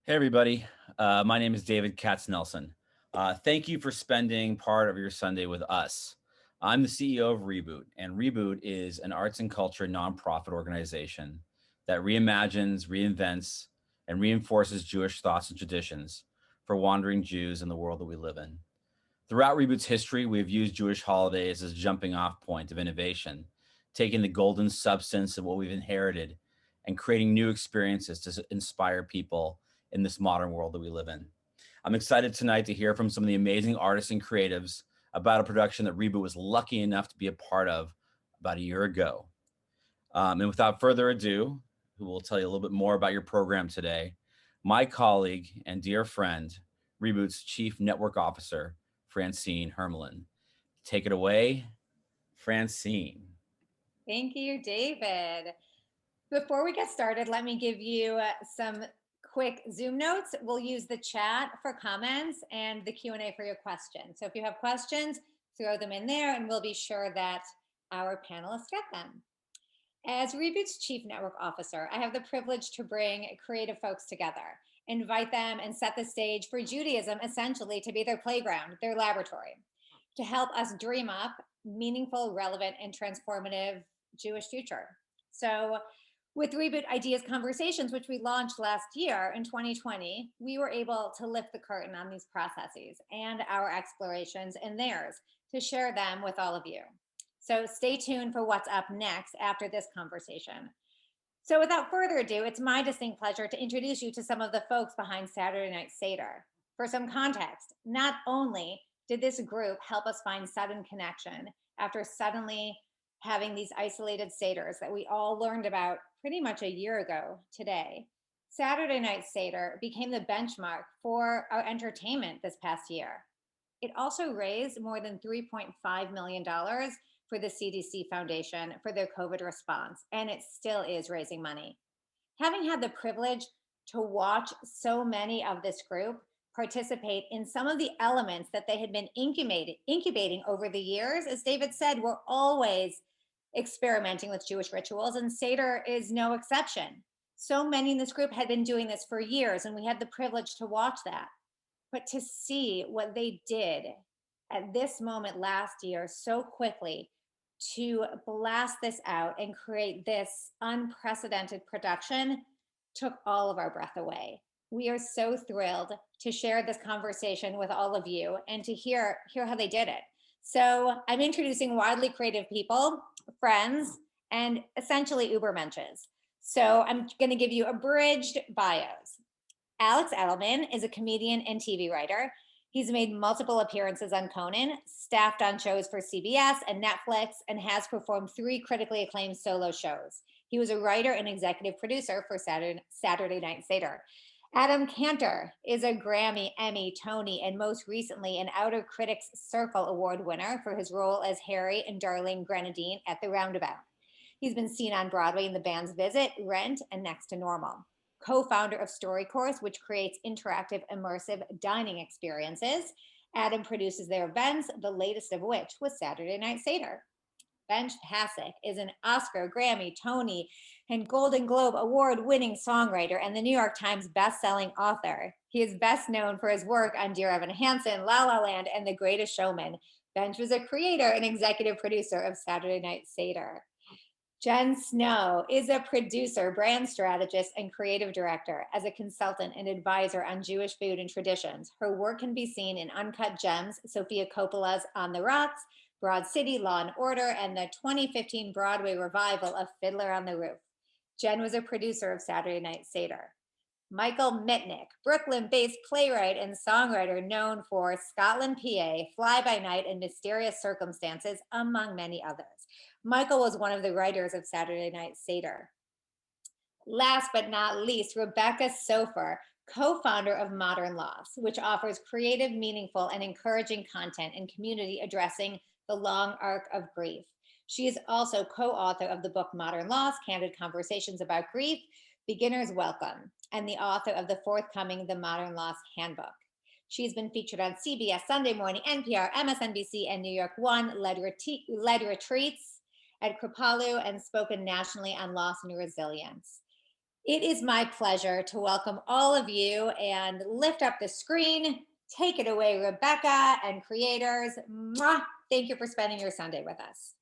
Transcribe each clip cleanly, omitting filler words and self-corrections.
Hey, everybody. My name is David Katz-Nelson. Thank you for spending part of your Sunday with us. I'm the CEO of Reboot, and Reboot is an arts and culture nonprofit organization that reimagines, reinvents, and reinforces Jewish thoughts and traditions for wandering Jews in the world that we live in. Throughout Reboot's history, we have used Jewish holidays as a jumping off point of innovation, taking the golden substance of what we've inherited and creating new experiences to inspire people in this modern world that we live in. I'm excited tonight to hear from some of the amazing artists and creatives about a production that Reboot was lucky enough to be a part of about a year ago. And without further ado, who will tell you a little bit more about your program today, my colleague and dear friend, Reboot's Chief Network Officer, Francine Hermelin. Take it away, Francine. Thank you, David. Before we get started, let me give you some quick Zoom notes. We'll use the chat for comments and the Q&A for your questions. So if you have questions, throw them in there and we'll be sure that our panelists get them. As Reboot's Chief Network Officer, I have the privilege to bring creative folks together, invite them and set the stage for Judaism essentially to be their playground, their laboratory, to help us dream up meaningful, relevant, and transformative Jewish future. So with Reboot Ideas Conversations, which we launched last year in 2020, we were able to lift the curtain on these processes and our explorations and theirs to share them with all of you. So stay tuned for what's up next after this conversation. So without further ado, it's my distinct pleasure to introduce you to some of the folks behind Saturday Night Seder. For some context, not only did this group help us find sudden connection after suddenly having these isolated Seders that we all learned about pretty much a year ago today, Saturday Night Seder became the benchmark for our entertainment this past year. It also raised more than $3.5 million for the CDC Foundation for their COVID response, and it still is raising money. Having had the privilege to watch so many of this group participate in some of the elements that they had been incubating over the years, as David said, we're always experimenting with Jewish rituals, and Seder is no exception. So many in this group had been doing this for years, and we had the privilege to watch that. But to see what they did at this moment last year so quickly to blast this out and create this unprecedented production took all of our breath away. We are so thrilled to share this conversation with all of you and to hear how they did it. So I'm introducing widely creative people, friends, and essentially Ubermenches. So I'm going to give you abridged bios. Alex Edelman is a comedian and TV writer. He's made multiple appearances on Conan, staffed on shows for CBS and Netflix, and has performed 3 critically acclaimed solo shows. He was a writer and executive producer for Saturday Night Seder. Adam Kantor is a Grammy, Emmy, Tony, and most recently an Outer Critics Circle Award winner for his role as Harry and Darlene Grenadine at The Roundabout. He's been seen on Broadway in The Band's Visit, Rent, and Next to Normal. Co-founder of StoryCourse, which creates interactive, immersive dining experiences. Adam produces their events, the latest of which was Saturday Night Seder. Benj Pasek is an Oscar, Grammy, Tony, and Golden Globe award-winning songwriter and the New York Times best-selling author. He is best known for his work on Dear Evan Hansen, La La Land, and The Greatest Showman. Benj was a creator and executive producer of Saturday Night Seder. Jen Snow is a producer, brand strategist, and creative director. As a consultant and advisor on Jewish food and traditions, her work can be seen in Uncut Gems, Sofia Coppola's On the Rocks, Broad City, Law and Order, and the 2015 Broadway revival of Fiddler on the Roof. Jen was a producer of Saturday Night Seder. Michael Mitnick, Brooklyn-based playwright and songwriter known for Scotland, PA, Fly by Night, and Mysterious Circumstances, among many others. Michael was one of the writers of Saturday Night Seder. Last but not least, Rebecca Soffer, co-founder of Modern Loss, which offers creative, meaningful, and encouraging content and community addressing the long arc of grief. She is also co-author of the book Modern Loss, Candid Conversations About Grief, Beginner's Welcome, and the author of the forthcoming The Modern Loss Handbook. She's been featured on CBS Sunday Morning, NPR, MSNBC, and New York One, led retreats at Kripalu, and spoken nationally on loss and resilience. It is my pleasure to welcome all of you and lift up the screen. Take it away, Rebecca and creators. Mwah! Thank you for spending your Sunday with us.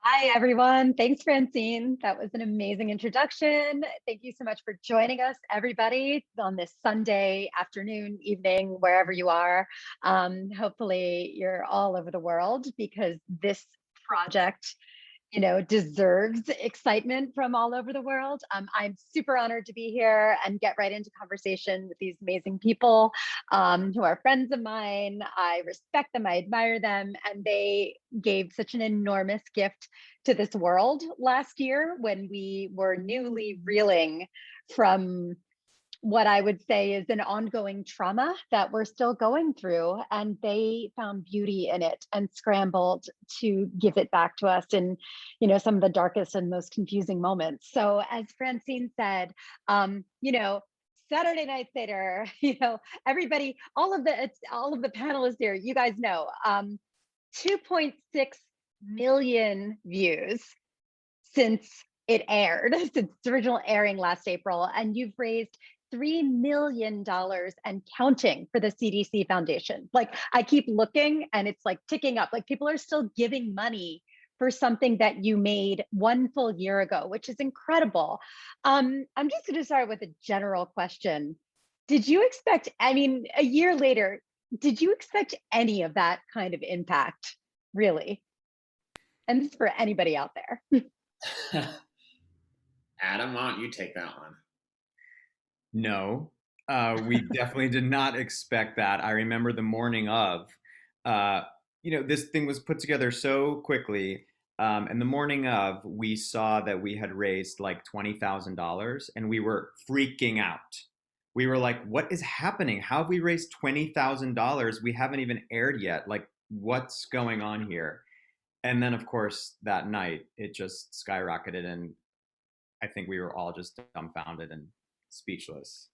Hi, everyone. Thanks, Francine. That was an amazing introduction. Thank you so much for joining us, everybody, on this Sunday afternoon, evening, wherever you are. Hopefully, you're all over the world because this project deserves excitement from all over the world. I'm super honored to be here and get right into conversation with these amazing people who are friends of mine. I respect them, I admire them, and they gave such an enormous gift to this world last year when we were newly reeling from what I would say is an ongoing trauma that we're still going through. And they found beauty in it and scrambled to give it back to us in, some of the darkest and most confusing moments. So as Francine said, Saturday Night Seder, everybody, all of the panelists here, you guys know, 2.6 million views since it aired, since its original airing last April, and you've raised $3 million and counting for the CDC Foundation. Like, I keep looking and it's like ticking up. Like, people are still giving money for something that you made one full year ago, which is incredible. I'm just going to start with a general question. Did you expect, a year later, did you expect any of that kind of impact, really? And this is for anybody out there. Adam, why don't you take that one? No, we definitely did not expect that. I remember the morning of, this thing was put together so quickly. And the morning of, we saw that we had raised like $20,000 and we were freaking out. We were like, what is happening? How have we raised $20,000? We haven't even aired yet. Like, what's going on here? And then, of course, that night, it just skyrocketed. And I think we were all just dumbfounded and speechless.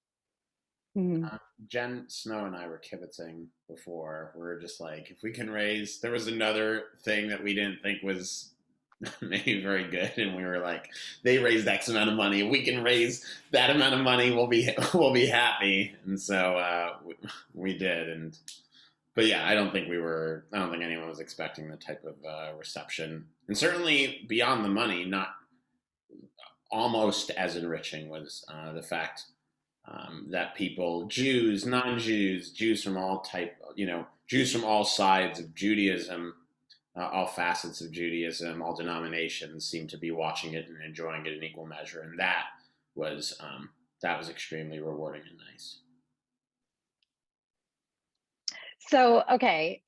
Jen Snow and I were kibitzing before. We were just like, if we can raise, there was another thing that we didn't think was maybe very good, and we were like, they raised X amount of money. If we can raise that amount of money, we'll be happy. And so we did. But yeah, I don't think anyone was expecting the type of reception, and certainly beyond the money, not almost as enriching was the fact that people, Jews, non-Jews, Jews from all Jews from all sides of Judaism, all facets of Judaism, all denominations, seem to be watching it and enjoying it in equal measure, and that was extremely rewarding and nice. So, okay,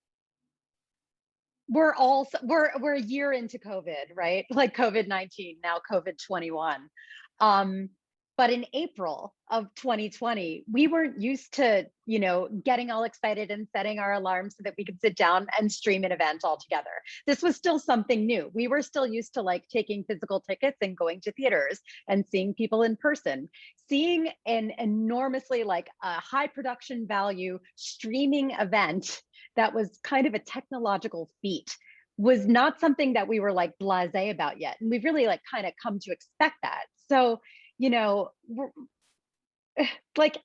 we're a year into COVID, right? Like COVID-19, now COVID-21. But in April of 2020, we weren't used to, getting all excited and setting our alarms so that we could sit down and stream an event all together. This was still something new. We were still used to like taking physical tickets and going to theaters and seeing people in person. Seeing an enormously like a high production value streaming event that was kind of a technological feat was not something that we were like blasé about yet. And we've really like kind of come to expect that. So, like,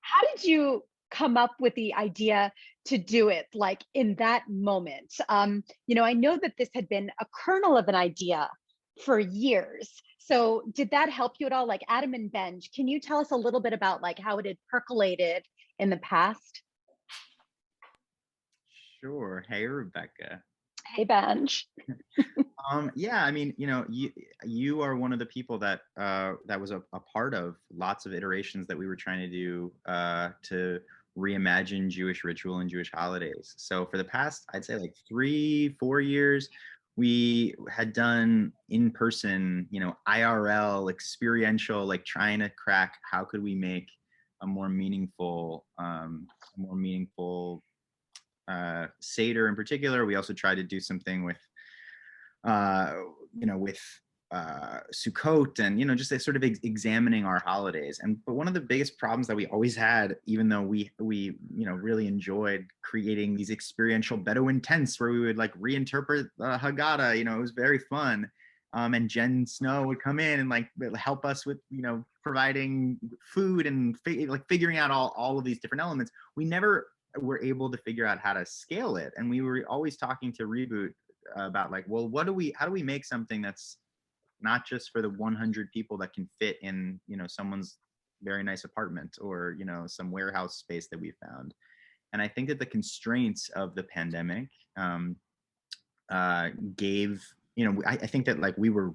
how did you come up with the idea to do it like in that moment? I know that this had been a kernel of an idea for years. So did that help you at all? Like, Adam and Benj, can you tell us a little bit about like how it had percolated in the past? Sure. Hey, Rebecca. Hey, Benj. Yeah, you are one of the people that was a part of lots of iterations that we were trying to do to reimagine Jewish ritual and Jewish holidays. So for the past, I'd say like 3-4 years, we had done in-person, IRL, experiential, like trying to crack how could we make a more meaningful Seder in particular. We also tried to do something with Sukkot and, just sort of examining our holidays. But one of the biggest problems that we always had, even though we really enjoyed creating these experiential Bedouin tents where we would like reinterpret Haggadah, it was very fun. and Jen Snow would come in and like help us with, you know, providing food and figuring out all of these different elements. We never were able to figure out how to scale it. And we were always talking to Reboot about like, well, how do we make something that's not just for the 100 people that can fit in, you know, someone's very nice apartment or, you know, some warehouse space that we found. And I think that the constraints of the pandemic gave, you know, I think that like we were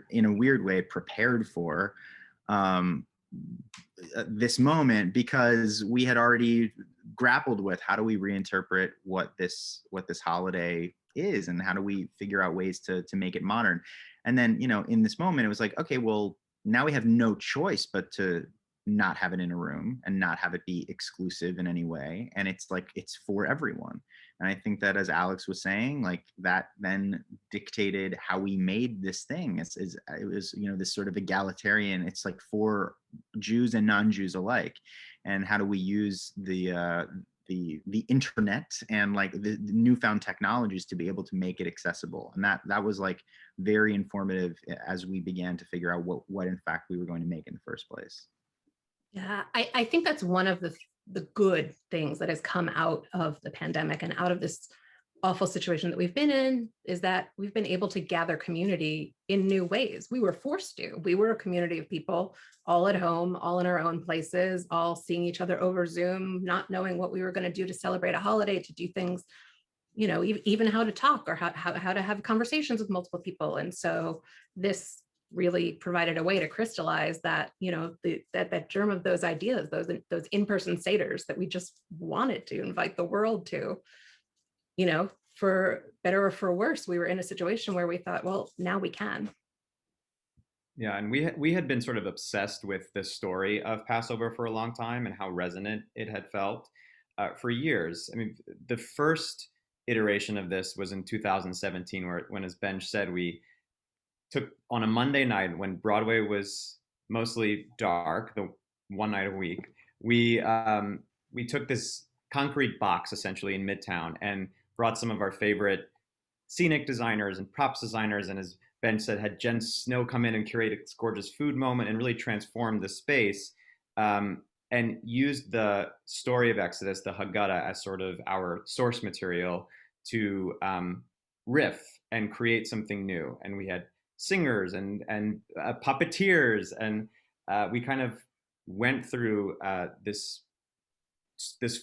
in a weird way prepared for this moment, because we had already grappled with how do we reinterpret what this holiday is, and how do we figure out ways to make it modern. And then, you know, in this moment, it was like, okay, well, now we have no choice but to not have it in a room and not have it be exclusive in any way. And it's like, it's for everyone. And I think that, as Alex was saying, like that then dictated how we made this thing. It was, you know, this sort of egalitarian, it's like for Jews and non-Jews alike. And how do we use the internet and like the newfound technologies to be able to make it accessible. And that was like very informative as we began to figure out what in fact we were going to make in the first place. Yeah, I think that's one of the good things that has come out of the pandemic and out of this awful situation that we've been in, is that we've been able to gather community in new ways. We were forced to. We were a community of people all at home, all in our own places, all seeing each other over Zoom, not knowing what we were going to do to celebrate a holiday, to do things, you know, even how to talk or how to have conversations with multiple people. And so this really provided a way to crystallize that, you know, that germ of those ideas, those in-person Seders that we just wanted to invite the world to, you know, for better or for worse. We were in a situation where we thought, well, now we can. Yeah, and we had been sort of obsessed with the story of Passover for a long time and how resonant it had felt for years. I mean, the first iteration of this was in 2017, when, as Benj said, we took on a Monday night when Broadway was mostly dark, the one night a week, we took this concrete box essentially in Midtown and brought some of our favorite scenic designers and props designers, and as Ben said, had Jen Snow come in and curate a gorgeous food moment and really transform the space, and used the story of Exodus, the Haggadah, as sort of our source material to riff and create something new. And we had singers and puppeteers, and we kind of went through this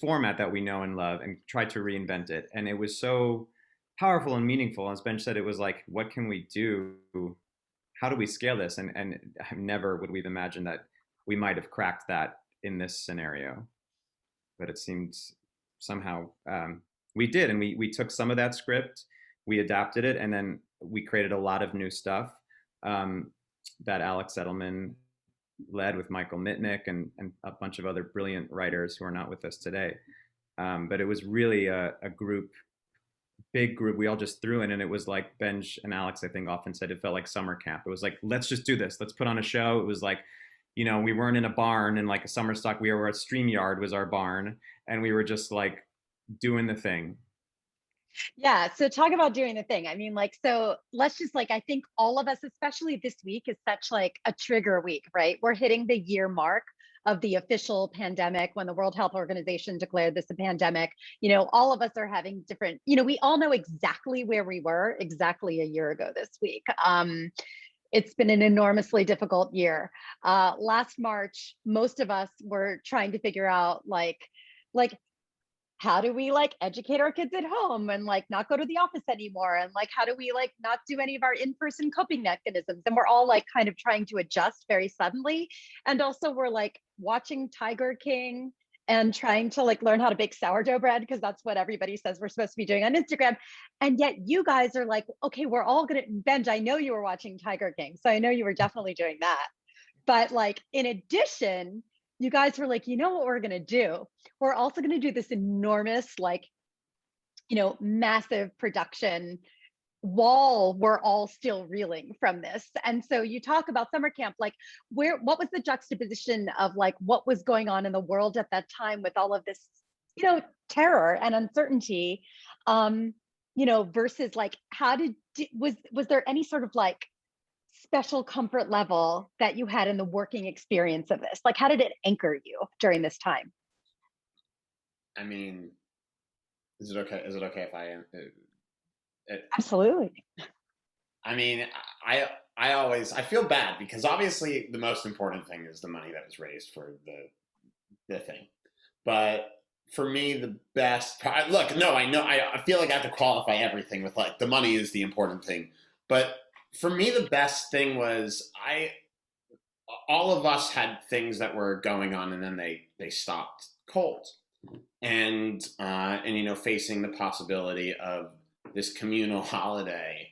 format that we know and love and tried to reinvent it. And it was so powerful and meaningful. As Ben said, it was like, what can we do? How do we scale this? And never would we've imagined that we might have cracked that in this scenario. But it seemed somehow we did. And we took some of that script, we adapted it, and then we created a lot of new stuff that Alex Edelman led with Michael Mitnick and a bunch of other brilliant writers who are not with us today. But it was really a big group we all just threw in, and it was like Benj and Alex, I think, often said it felt like summer camp. It was like, let's just do this. Let's put on a show. It was like, you know, we weren't in a barn and like a summer stock. We were at StreamYard was our barn, and we were just like doing the thing. Yeah. So talk about doing the thing. I mean, like, so let's just like, I think all of us, especially this week, is such like a trigger week, right? We're hitting the year mark of the official pandemic when the World Health Organization declared this a pandemic. You know, all of us are having different, you know, we all know exactly where we were exactly a year ago this week. It's been an enormously difficult year. Last March, most of us were trying to figure out like, how do we like educate our kids at home and like not go to the office anymore? And like, how do we like not do any of our in-person coping mechanisms? And we're all like kind of trying to adjust very suddenly. And also we're like watching Tiger King and trying to like learn how to bake sourdough bread, because that's what everybody says we're supposed to be doing on Instagram. And yet you guys are like, okay, we're all gonna, Benj, I know you were watching Tiger King. So I know you were definitely doing that. But like, in addition, you guys were like, you know what we're going to do? We're also going to do this enormous, like, you know, massive production while we're all still reeling from this. And so you talk about summer camp, like what was the juxtaposition of like what was going on in the world at that time with all of this, you know, terror and uncertainty, you know, versus like, was there any sort of like special comfort level that you had in the working experience of this? Like, how did it anchor you during this time? I mean, is it okay? Is it okay if Absolutely. I mean, I feel bad because obviously the most important thing is the money that was raised for the thing. But for me, the best part, look, no, I know, I feel like I have to qualify everything with like the money is the important thing. But for me, the best thing was all of us had things that were going on and then they stopped cold. And facing the possibility of this communal holiday,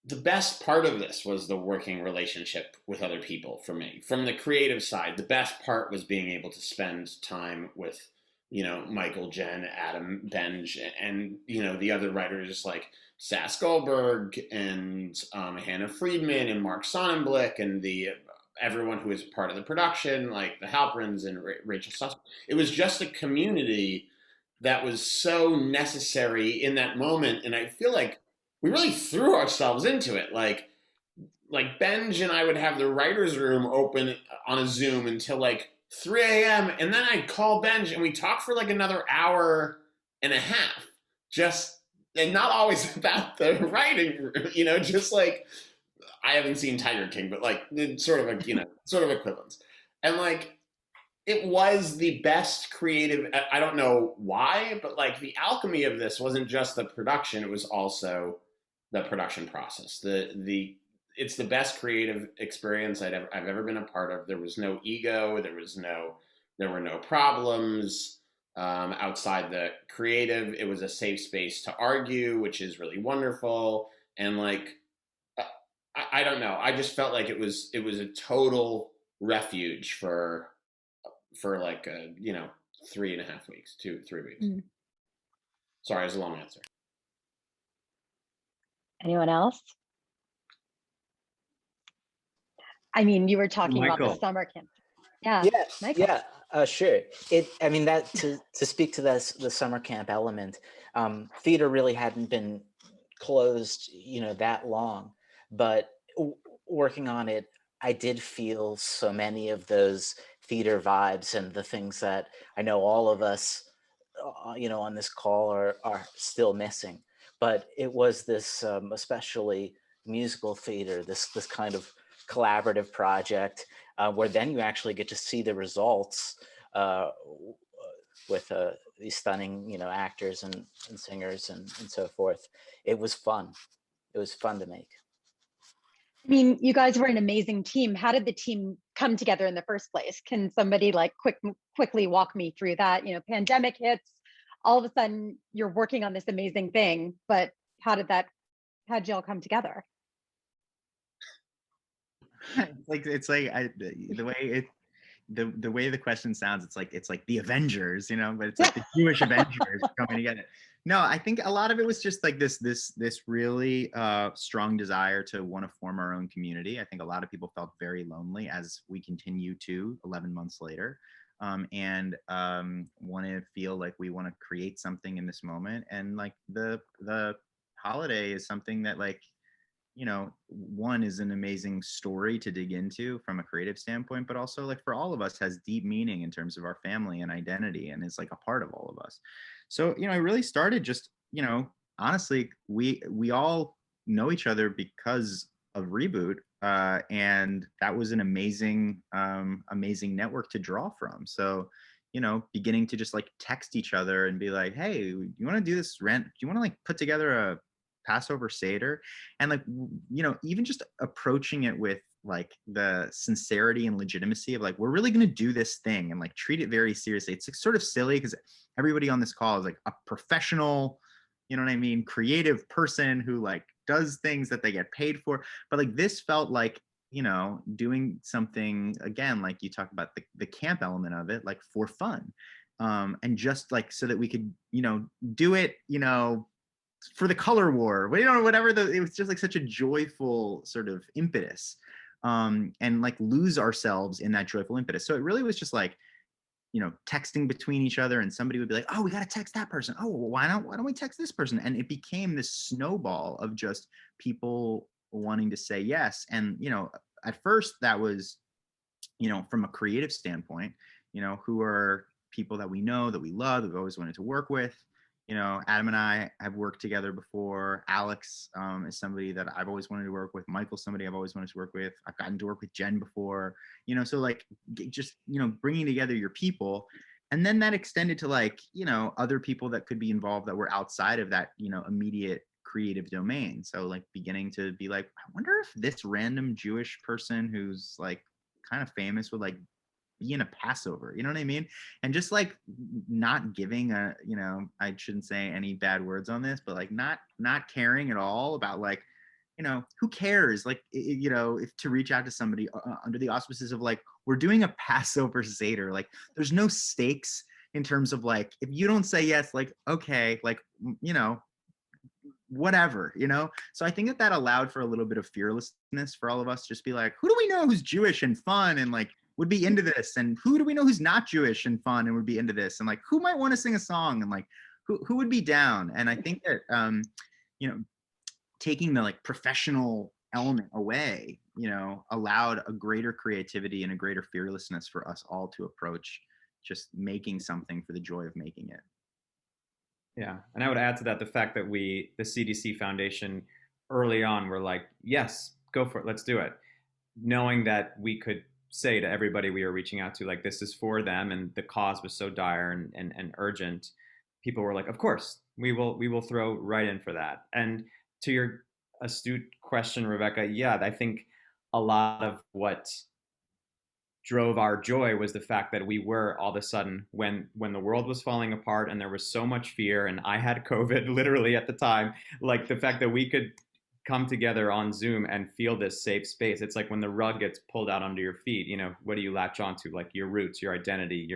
the best part of this was the working relationship with other people for me. From the creative side, the best part was being able to spend time with, Michael, Jen, Adam, Benj, and, the other writers like Sass Goldberg and Hannah Friedman and Mark Sonnenblick and everyone who was part of the production, like the Halperins and Rachel Suss. It was just a community that was so necessary in that moment. And I feel like we really threw ourselves into it. Like Benj and I would have the writer's room open on a Zoom until like 3 a.m. And then I'd call Benj and we talked for like another hour and a half. And not always about the writing, just like, I haven't seen Tiger King, but like sort of equivalents. And like, it was the best creative, I don't know why, but like the alchemy of this wasn't just the production, it was also the production process. It's the best creative experience I've ever been a part of. There was no ego, there were no problems outside the creative. It was a safe space to argue, which is really wonderful. And like, I don't know. I just felt like it was a total refuge for like 3.5 weeks, 3 weeks. Mm. Sorry, it was a long answer. Anyone else? I mean, you were talking about the summer camp. Yeah. Sure. To speak to this, the summer camp element, theater really hadn't been closed, that long, but working on it, I did feel so many of those theater vibes and the things that I know all of us, on this call are still missing. But it was this, especially musical theater, this kind of collaborative project where then you actually get to see the results with these stunning, actors and singers and so forth. It was fun. It was fun to make. I mean, you guys were an amazing team. How did the team come together in the first place? Can somebody like quickly walk me through that? Pandemic hits, all of a sudden you're working on this amazing thing, but how'd y'all come together? The way the question sounds, it's like the Avengers, but it's like the Jewish Avengers coming together. No, I think a lot of it was just like this really strong desire to want to form our own community. I think a lot of people felt very lonely as we continue to 11 months later, and want to feel like we want to create something in this moment. And like the holiday is something that one is an amazing story to dig into from a creative standpoint, but also like for all of us has deep meaning in terms of our family and identity, and is like a part of all of us. So, it really started just, honestly, we all know each other because of Reboot, and that was an amazing network to draw from. So, beginning to just like text each other and be like, hey, you want to do this rent? Do you want to like put together a Passover Seder? And like, even just approaching it with like the sincerity and legitimacy of like, we're really going to do this thing and like treat it very seriously. It's like sort of silly because everybody on this call is like a professional, creative person who like does things that they get paid for. But like this felt like, doing something, again, like you talk about the camp element of it, like for fun, and just like so that we could, do it, for the color war, whatever. It was just like such a joyful sort of impetus, and like lose ourselves in that joyful impetus. So it really was just like, texting between each other, and somebody would be like, oh, we got to text that person. Oh, well, why don't we text this person? And it became this snowball of just people wanting to say yes. And, at first that was, from a creative standpoint, who are people that we know, that we love, that we've always wanted to work with. Adam and I have worked together before. Alex is somebody that I've always wanted to work with. Michael's somebody I've always wanted to work with. I've gotten to work with Jen before, so like just, bringing together your people. And then that extended to like, other people that could be involved that were outside of that, immediate creative domain. So like beginning to be like, I wonder if this random Jewish person who's like kind of famous would like be in a Passover, you know what I mean? And just like not giving a, I shouldn't say any bad words on this, but like not caring at all about like, who cares? Like, if to reach out to somebody under the auspices of like, we're doing a Passover Seder, like there's no stakes in terms of like, if you don't say yes, like, okay, like, whatever, So I think that allowed for a little bit of fearlessness for all of us to just be like, who do we know who's Jewish and fun and like would be into this? And who do we know who's not Jewish and fun and would be into this? And like, who might want to sing a song and like, who would be down? And I think that, taking the like professional element away, allowed a greater creativity and a greater fearlessness for us all to approach just making something for the joy of making it. Yeah. And I would add to that the fact that the CDC Foundation early on were like, yes, go for it. Let's do it. Knowing that we could say to everybody we were reaching out to, like, this is for them. And the cause was so dire and urgent. People were like, of course, we will throw right in for that. And to your astute question, Rebecca, yeah, I think a lot of what drove our joy was the fact that we were all of a sudden, when the world was falling apart and there was so much fear, and I had COVID literally at the time, like the fact that we could come together on Zoom and feel this safe space. It's like when the rug gets pulled out under your feet, what do you latch onto? Like your roots, your identity,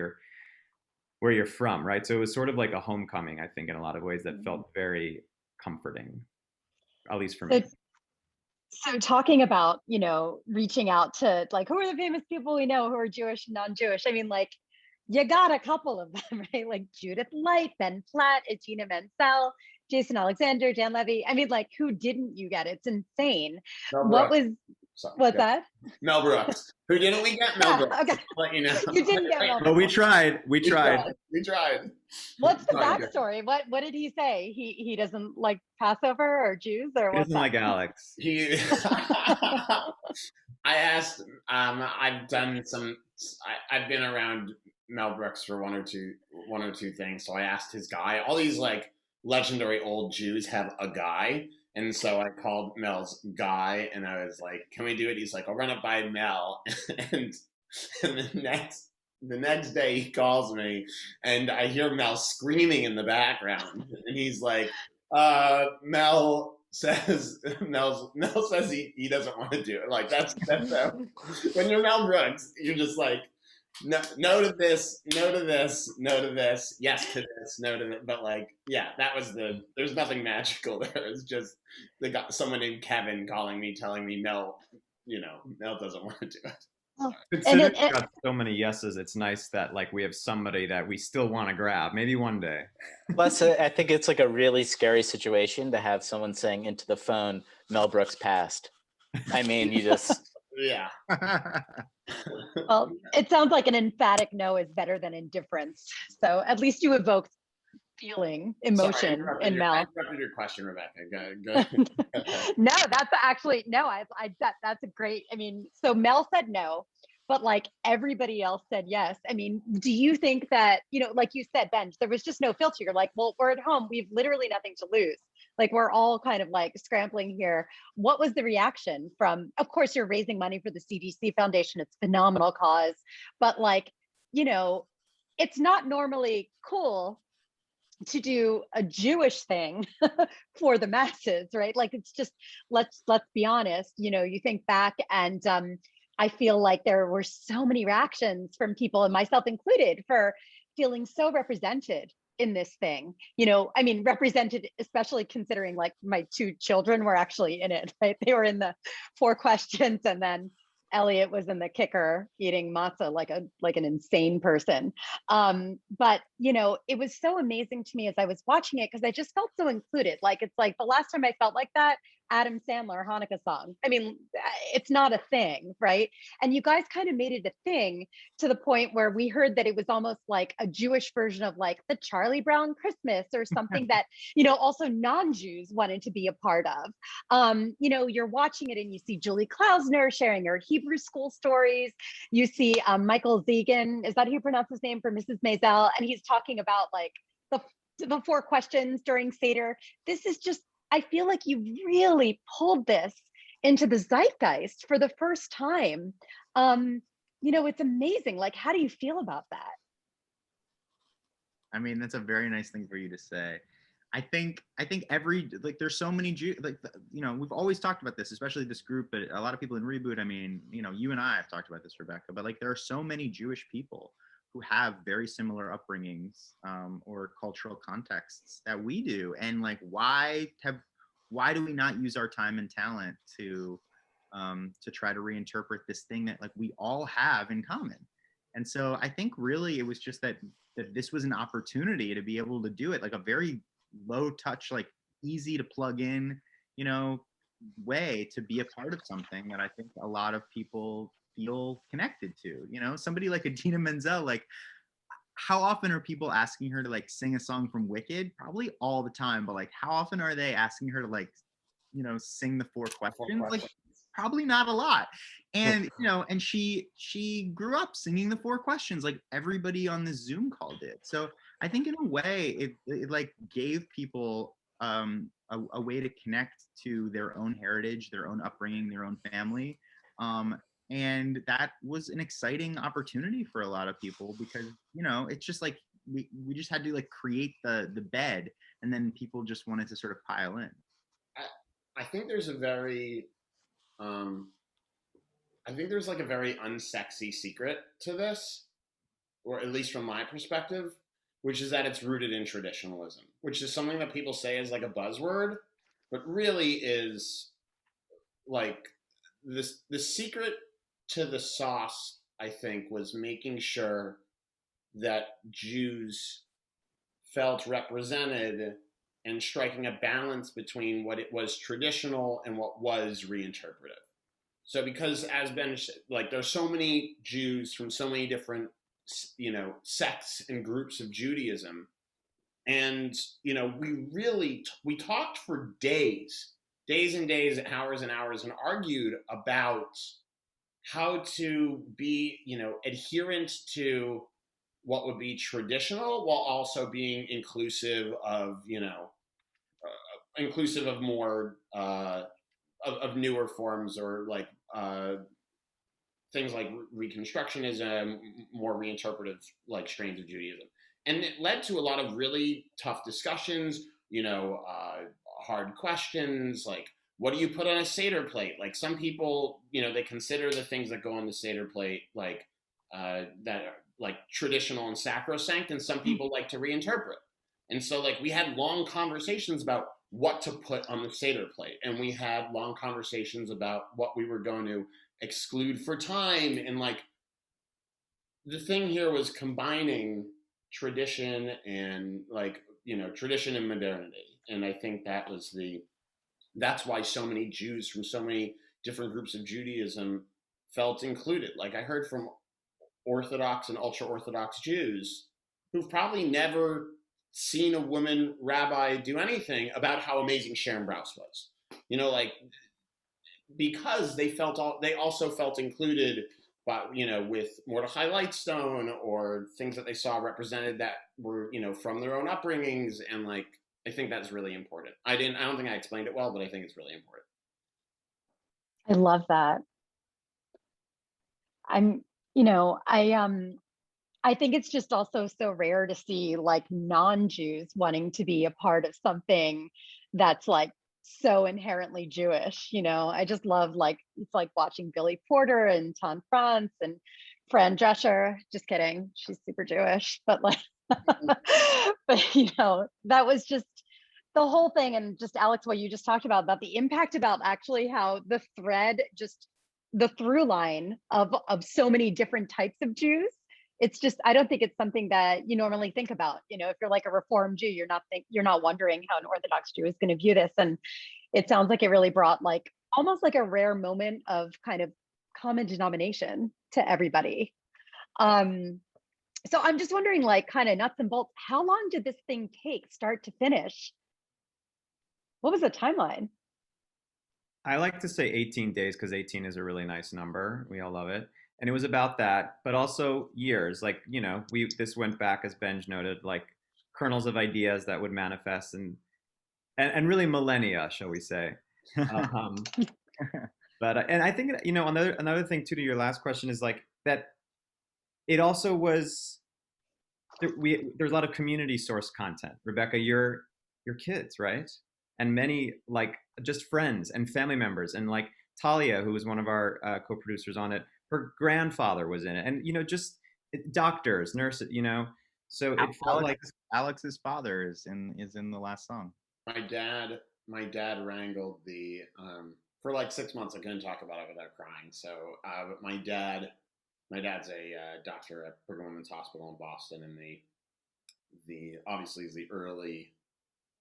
where you're from, right? So it was sort of like a homecoming, I think, in a lot of ways that felt very comforting, at least for me. So talking about, reaching out to like, who are the famous people we know who are Jewish and non-Jewish? I mean, like, you got a couple of them, right? Like Judith Light, Ben Platt, Idina Menzel, Jason Alexander, Dan Levy. I mean, like, who didn't you get? It's insane. What's that? Mel Brooks. Who didn't we get? Mel Brooks. Okay. Let you know. You didn't get Mel Brooks. But we tried. We tried. What's the backstory? What did he say? He doesn't like Passover or Jews or what? He doesn't like Alex. I asked. I've been around Mel Brooks for one or two things. So I asked his guy. All these like legendary old Jews have a guy. And so I called Mel's guy and I was like, can we do it? He's like, I'll run it by Mel. and the next day he calls me and I hear Mel screaming in the background. And he's like, Mel says he doesn't want to do it. Like that's when you're Mel Brooks, you're just like, no to this, no to this, no to this, yes to this, no to that. But like, yeah, that was there's nothing magical there. It's just someone named Kevin calling me, telling me Mel doesn't want to do it. Considering we got so many yeses, it's nice that like we have somebody that we still want to grab. Maybe one day. Plus, I think it's like a really scary situation to have someone saying into the phone, Mel Brooks passed. I mean, you just... Yeah. Well, it sounds like an emphatic no is better than indifference. So at least you evoke feeling, emotion in Mel. I interrupted your question, Rebecca. Go ahead. No, that's actually, no, that's a great, I mean, so Mel said no, but like everybody else said yes. I mean, do you think that, like you said, Benj, there was just no filter. You're like, well, we're at home. We've literally nothing to lose. Like we're all kind of like scrambling here. What was the reaction from, of course, you're raising money for the CDC Foundation. It's a phenomenal cause, but like, it's not normally cool to do a Jewish thing for the masses, right? Like it's just, let's be honest, you think back and I feel like there were so many reactions from people, and myself included, for feeling so represented in this thing, I mean, represented, especially considering like my two children were actually in it, right? They were in the 4 questions, and then Elliot was in the kicker eating matzah like an insane person. But it was so amazing to me as I was watching it, because I just felt so included. Like, it's like the last time I felt like that Adam Sandler Hanukkah song. I mean, it's not a thing, right? And you guys kind of made it a thing to the point where we heard that it was almost like a Jewish version of like the Charlie Brown Christmas or something that, also non-Jews wanted to be a part of. You're watching it and you see Julie Klausner sharing her Hebrew school stories. You see Michael Zegan, is that how you pronounce his name, for Mrs. Maisel? And he's talking about like the 4 questions during Seder. This is just, I feel like you really pulled this into the zeitgeist for the first time. It's amazing. Like, how do you feel about that? I mean, that's a very nice thing for you to say. I think there's so many we've always talked about this, especially this group, but a lot of people in Reboot. I mean, you and I have talked about this, Rebecca, but like there are so many Jewish people who have very similar upbringings or cultural contexts that we do, and like why do we not use our time and talent to try to reinterpret this thing that like we all have in common? And so I think really it was just that this was an opportunity to be able to do it, like a very low touch, like easy to plug in, way to be a part of something that I think a lot of people feel connected to. Somebody like Adina Menzel, like how often are people asking her to like sing a song from Wicked? Probably all the time, but like how often are they asking her to like, sing the 4 questions? Like probably not a lot. And and she grew up singing the 4 questions like everybody on the Zoom call did. So I think in a way it like gave people a way to connect to their own heritage, their own upbringing, their own family. And that was an exciting opportunity for a lot of people because, it's just like we just had to like create the bed, and then people just wanted to sort of pile in. I think there's a very like a very unsexy secret to this, or at least from my perspective, which is that it's rooted in traditionalism, which is something that people say is like a buzzword, but really is like the secret to the sauce, I think, was making sure that Jews felt represented and striking a balance between what it was traditional and what was reinterpretive. So because as Benj said, like there's so many Jews from so many different, sects and groups of Judaism. And, we talked for days and days, hours and hours, and argued about how to be, adherent to what would be traditional while also being inclusive of, inclusive of more, of newer forms, or like things like Reconstructionism, more reinterpretive like strains of Judaism. And it led to a lot of really tough discussions, hard questions, like what do you put on a Seder plate? Like some people, they consider the things that go on the Seder plate like that are like traditional and sacrosanct, and some people like to reinterpret. And so like we had long conversations about what to put on the Seder plate, and we had long conversations about what we were going to exclude for time. And like the thing here was combining tradition and like, tradition and modernity. And I think that's why so many Jews from so many different groups of Judaism felt included. Like I heard from Orthodox and ultra-Orthodox Jews who've probably never seen a woman rabbi do anything about how amazing Sharon Brous was. Because they also felt included by, with Mordechai Lightstone, or things that they saw represented that were, from their own upbringings. And like, I think that's really important. I don't think I explained it well, but I think it's really important. I love that. I think it's just also so rare to see like non-Jews wanting to be a part of something that's like so inherently Jewish. I just love it's like watching Billy Porter and Ton France and Fran Drescher. Just kidding, she's super Jewish, but like, but that was just the whole thing. And just Alex, what you just talked about the impact, about actually how the through line of so many different types of Jews. It's just, I don't think it's something that you normally think about. If you're like a Reform Jew, you're not wondering how an Orthodox Jew is going to view this. And it sounds like it really brought like almost like a rare moment of kind of common denomination to everybody. So I'm just wondering, like, kind of nuts and bolts, how long did this thing take start to finish? What was the timeline? I like to say 18 days because 18 is a really nice number. We all love it. And it was about that, but also years. Like, this went back, as Benj noted, like kernels of ideas that would manifest and really millennia, shall we say. But I think, another thing too to your last question is like that it also was, there's a lot of community source content. Rebecca, your kids, right? And many like just friends and family members, and like Talia, who was one of our co-producers on it, her grandfather was in it, and just doctors, nurses, so it felt like Alex's father is in the last song. My dad wrangled the for like 6 months. I couldn't talk about it without crying. So but my dad's a doctor at Brigham and Women's Hospital in Boston, in the obviously the early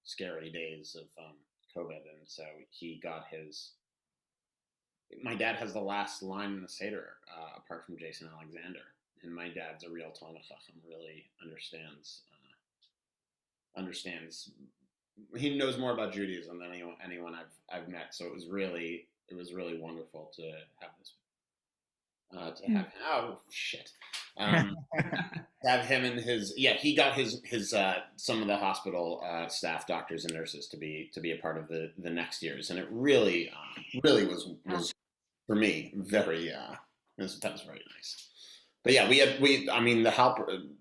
scary days of COVID, and so he got his. My dad has the last line in the Seder, apart from Jason Alexander, and my dad's a real Talmud Chacham, really understands. He knows more about Judaism than anyone I've met. So it was really wonderful to have this. Have him and his he got his some of the hospital staff, doctors and nurses, to be a part of the next years, and it really was for me very that was very nice. But yeah,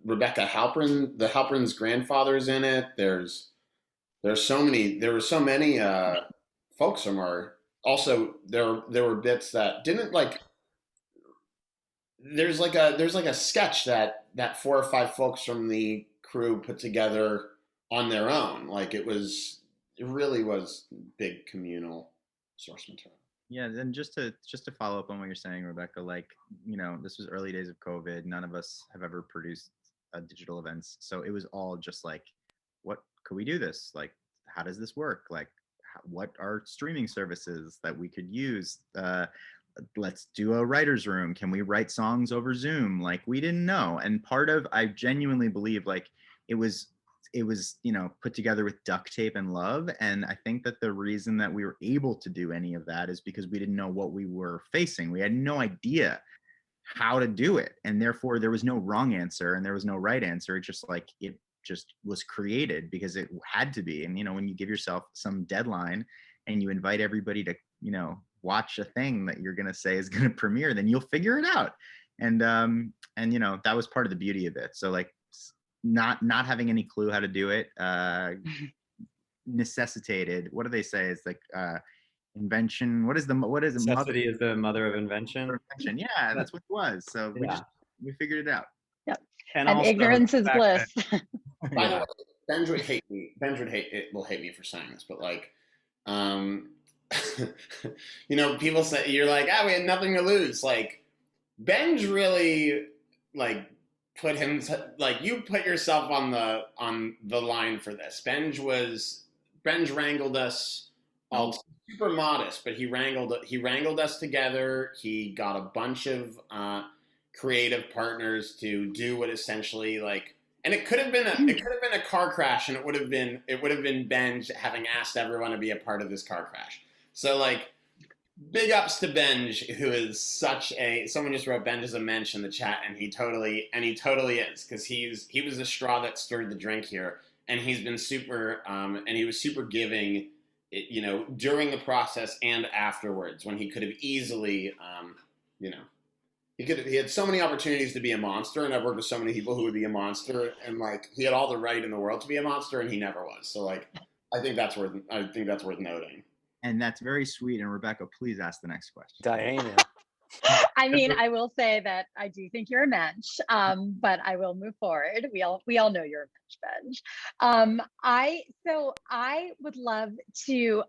Rebecca Halpern, the Halpern's grandfather's in it. There were so many folks from our, also there were bits that didn't like. There's like a sketch that 4 or 5 folks from the crew put together on their own. Like it really was big communal source material. Yeah, and just to follow up on what you're saying, Rebecca, like, this was early days of COVID. None of us have ever produced digital events. So it was all just like, what could we do this? Like, how does this work? Like, what are streaming services that we could use? Let's do a writer's room. Can we write songs over Zoom? Like, we didn't know. And I genuinely believe like it was put together with duct tape and love. And I think that the reason that we were able to do any of that is because we didn't know what we were facing. We had no idea how to do it. And therefore there was no wrong answer and there was no right answer. It just was created because it had to be. And, when you give yourself some deadline and you invite everybody to, watch a thing that you're going to say is going to premiere, then you'll figure it out. And that was part of the beauty of it. So like not having any clue how to do it, necessitated, what do they say? It's like, invention. What is necessity is the mother of invention? Yeah, that's what it was. So we figured it out. Yep. And ignorance is bliss. By the way, Benj would hate me. Will hate me for saying this, but like, people say, you're like, we had nothing to lose. Like, Benj really like you put yourself on the line for this. Benj wrangled us all, super modest, but he wrangled us together. He got a bunch of creative partners to do what essentially like. And it could have been a car crash, and it would have been Benj having asked everyone to be a part of this car crash. So like, big ups to Benj, who is someone just wrote Benj as a mensch in the chat, and he totally is, because he was the straw that stirred the drink here, and he's been super and he was super giving, during the process and afterwards, when he could have easily he had so many opportunities to be a monster, and I've worked with so many people who would be a monster, and like he had all the right in the world to be a monster, and he never was. So like, I think that's worth noting. And that's very sweet. And Rebecca, please ask the next question. Diana. I mean, I will say that I do think you're a mensch, but I will move forward. We all know you're a mensch, Benj. I would love to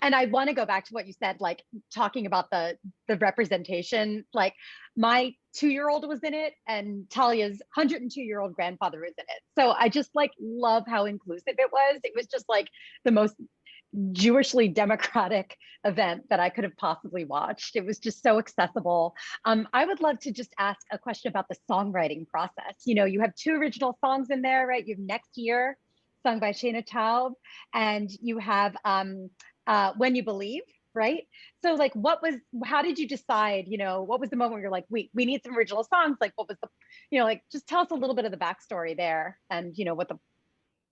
and I want to go back to what you said, like talking about the representation. Like my 2-year-old was in it, and Talia's 102-year-old grandfather was in it. So I just like love how inclusive it was. It was just like the most Jewishly democratic event that I could have possibly watched. It was just so accessible. I would love to just ask a question about the songwriting process. You know, you have 2 original songs in there, right? You have Next Year, sung by Shayna Taub, and you have When You Believe, right? So like, how did you decide, you know, what was the moment where you're like, we need some original songs? Like, what was the, you know, like, just tell us a little bit of the backstory there and, you know, what the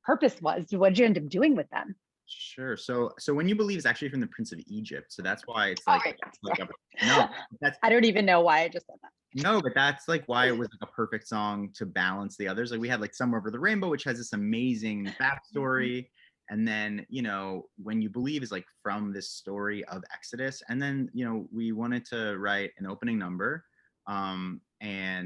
purpose was. What did you end up doing with them? Sure. So When You Believe is actually from the Prince of Egypt. So that's why it's Oh, like, right. no, that's I don't even know why I just said that. no, but that's like why it was like a perfect song to balance the others. Like we had like Somewhere Over the Rainbow, which has this amazing backstory. And then, you know, When You Believe is like from this story of Exodus. And then, you know, we wanted to write an opening number. And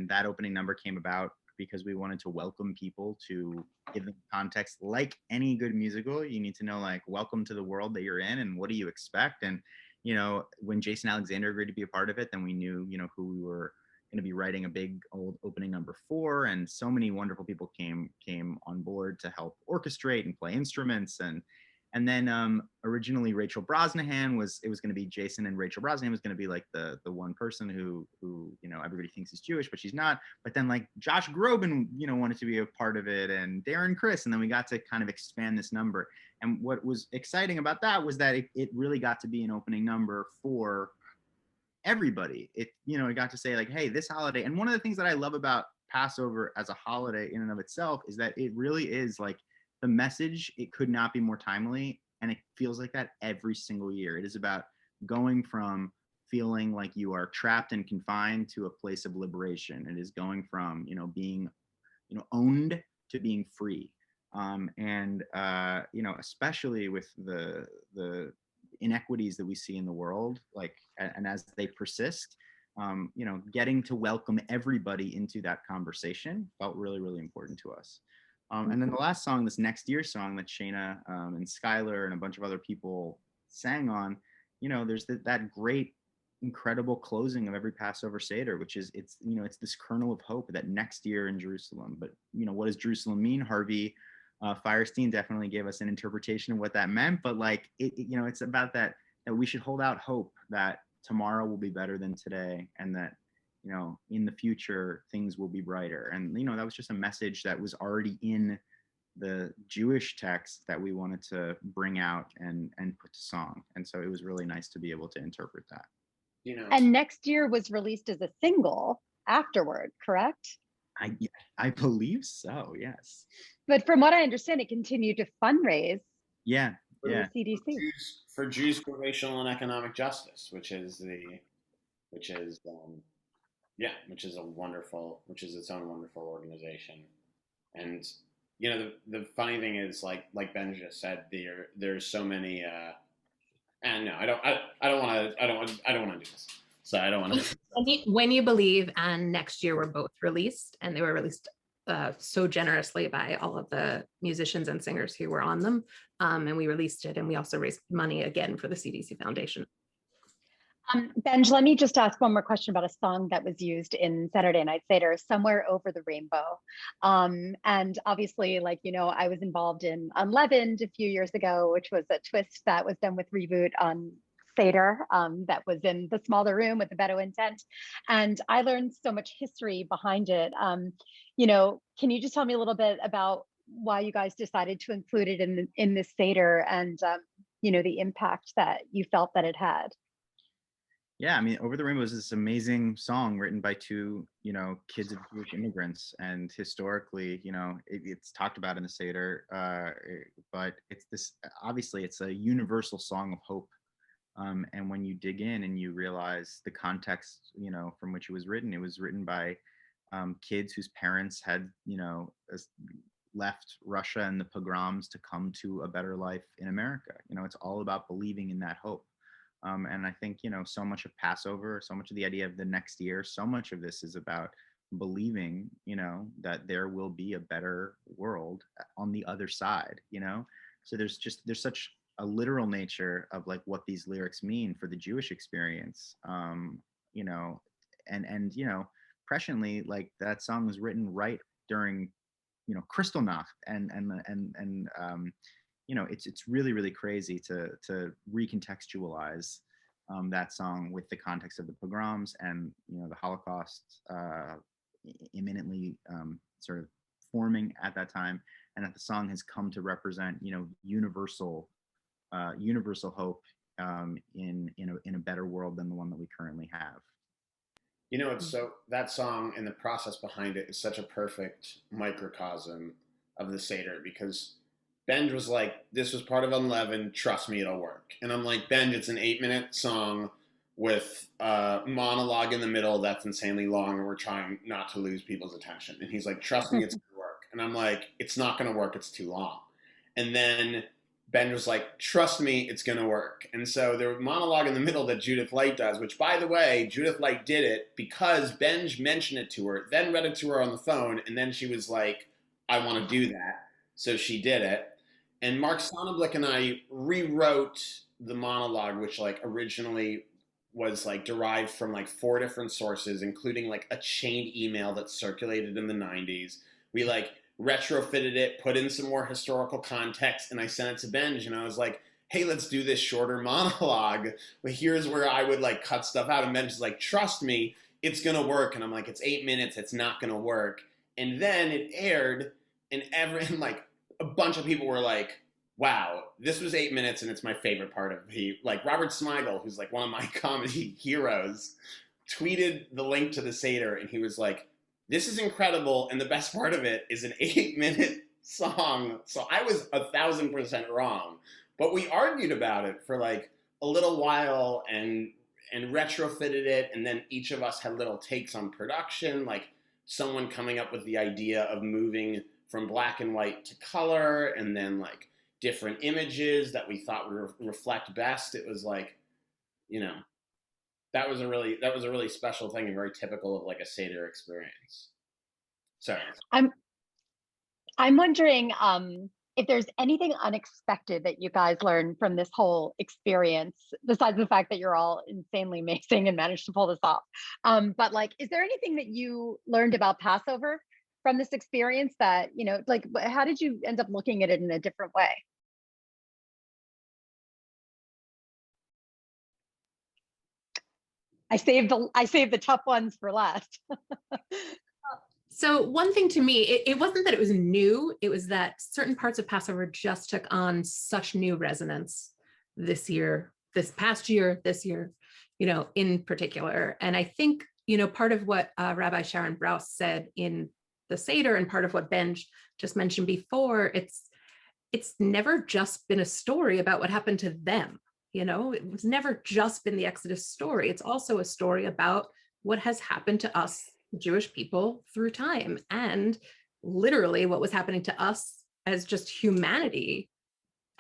that opening number came about because we wanted to welcome people, to give them context. Like any good musical, you need to know, like, welcome to the world that you're in and what do you expect. And, you know, when Jason Alexander agreed to be a part of it, then we knew, you know, who we were going to be writing a big old opening number for. And so many wonderful people came on board to help orchestrate and play instruments. And then originally Rachel Brosnahan was going to be Jason, and Rachel Brosnahan was going to be like the one person who you know, everybody thinks is Jewish, but she's not. But then like Josh Groban, you know, wanted to be a part of it, and Darren Criss, and then we got to kind of expand this number. And what was exciting about that was that it really got to be an opening number for everybody. It, you know, it got to say like, hey, this holiday. And one of the things that I love about Passover as a holiday in and of itself is that it really is like, the message, it could not be more timely, and it feels like that every single year. It is about going from feeling like you are trapped and confined to a place of liberation. It is going from, you know, being, you know, owned to being free. You know, especially with the inequities that we see in the world, like, and as they persist, you know, getting to welcome everybody into that conversation felt really, really important to us. And then the last song, this Next Year song that Shayna and Skylar and a bunch of other people sang on, you know, there's that great, incredible closing of every Passover Seder, which is, it's, you know, it's this kernel of hope that next year in Jerusalem. But, you know, what does Jerusalem mean? Harvey Firestein definitely gave us an interpretation of what that meant. But like, you know, it's about that we should hold out hope that tomorrow will be better than today, and that, you know, in the future things will be brighter. And, you know, that was just a message that was already in the Jewish text that we wanted to bring out and put to song. And so it was really nice to be able to interpret that. You know, And Next Year was released as a single afterward, correct? I believe so, yes. But from what I understand, it continued to fundraise Yeah, for yeah. the CDC. for Jews for racial and economic justice, which is its own wonderful organization. And, you know, the funny thing is, like Ben just said, there's so many. And no, I don't want to do this. So I don't want to. When You Believe and Next Year were both released, and they were released so generously by all of the musicians and singers who were on them. And we released it, and we also raised money again for the CDC Foundation. Benj, let me just ask one more question about a song that was used in Saturday Night Seder, Somewhere Over the Rainbow. And obviously, like, you know, I was involved in Unleavened a few years ago, which was a twist that was done with Reboot on Seder, that was in the smaller room with the Bedouin tent. And I learned so much history behind it. You know, can you just tell me a little bit about why you guys decided to include it in this Seder, and, you know, the impact that you felt that it had? Yeah, I mean, Over the Rainbow is this amazing song written by 2, you know, kids of Jewish immigrants. And historically, you know, it's talked about in the Seder, but it's this, obviously, it's a universal song of hope. And when you dig in and you realize the context, you know, from which it was written by kids whose parents had, you know, left Russia and the pogroms to come to a better life in America. You know, it's all about believing in that hope. And I think, you know, so much of Passover, so much of the idea of the next year, so much of this is about believing, you know, that there will be a better world on the other side, you know? So there's such a literal nature of like what these lyrics mean for the Jewish experience, you know, and, you know, presciently, like that song was written right during, you know, Kristallnacht, and it's really, really crazy to recontextualize that song with the context of the pogroms and, the Holocaust imminently sort of forming at that time, and that the song has come to represent, universal hope in a better world than the one that we currently have. It's so that song and the process behind it is such a perfect microcosm of the Seder, because Benj was like, this was part of Unleavened, trust me, it'll work. And I'm like, Benj, it's an 8-minute song with a monologue in the middle that's insanely long, and we're trying not to lose people's attention. And he's like, trust me, it's going to work. And I'm like, it's not going to work, it's too long. And then Ben was like, trust me, it's going to work. And so there was a monologue in the middle that Judith Light does, which, by the way, Judith Light did it because Benj mentioned it to her, then read it to her on the phone, and then she was like, I want to do that. So she did it. And Mark Sonnenblick and I rewrote the monologue, which originally was derived from 4 different sources, including a chain email that circulated in the 90s. We retrofitted it, put in some more historical context, and I sent it to Benj, and I was like, hey, let's do this shorter monologue. But here's where I would cut stuff out. And Benj is like, trust me, it's going to work. And I'm like, it's 8 minutes. It's not going to work. And then it aired, and a bunch of people were like, wow, this was 8 minutes, and it's my favorite part of the, Robert Smigel, who's one of my comedy heroes, tweeted the link to the Seder, and he was like, this is incredible, and the best part of it is an 8-minute song. So I was 1,000% wrong. But we argued about it for a little while and retrofitted it, and then each of us had little takes on production, someone coming up with the idea of moving from black and white to color, and then different images that we thought would reflect best. It was that was a really special thing and very typical of a Seder experience. Sorry. I'm wondering if there's anything unexpected that you guys learned from this whole experience, besides the fact that you're all insanely amazing and managed to pull this off. But is there anything that you learned about Passover from this experience that, how did you end up looking at it in a different way? I saved the tough ones for last. So one thing to me, it wasn't that it was new, it was that certain parts of Passover just took on such new resonance this year, this past year, this year, in particular. And I think, part of what Rabbi Sharon Brous said in the Seder, and part of what Benj just mentioned before, it's never just been a story about what happened to them. It was never just been the Exodus story. It's also a story about what has happened to us Jewish people through time, and literally what was happening to us as just humanity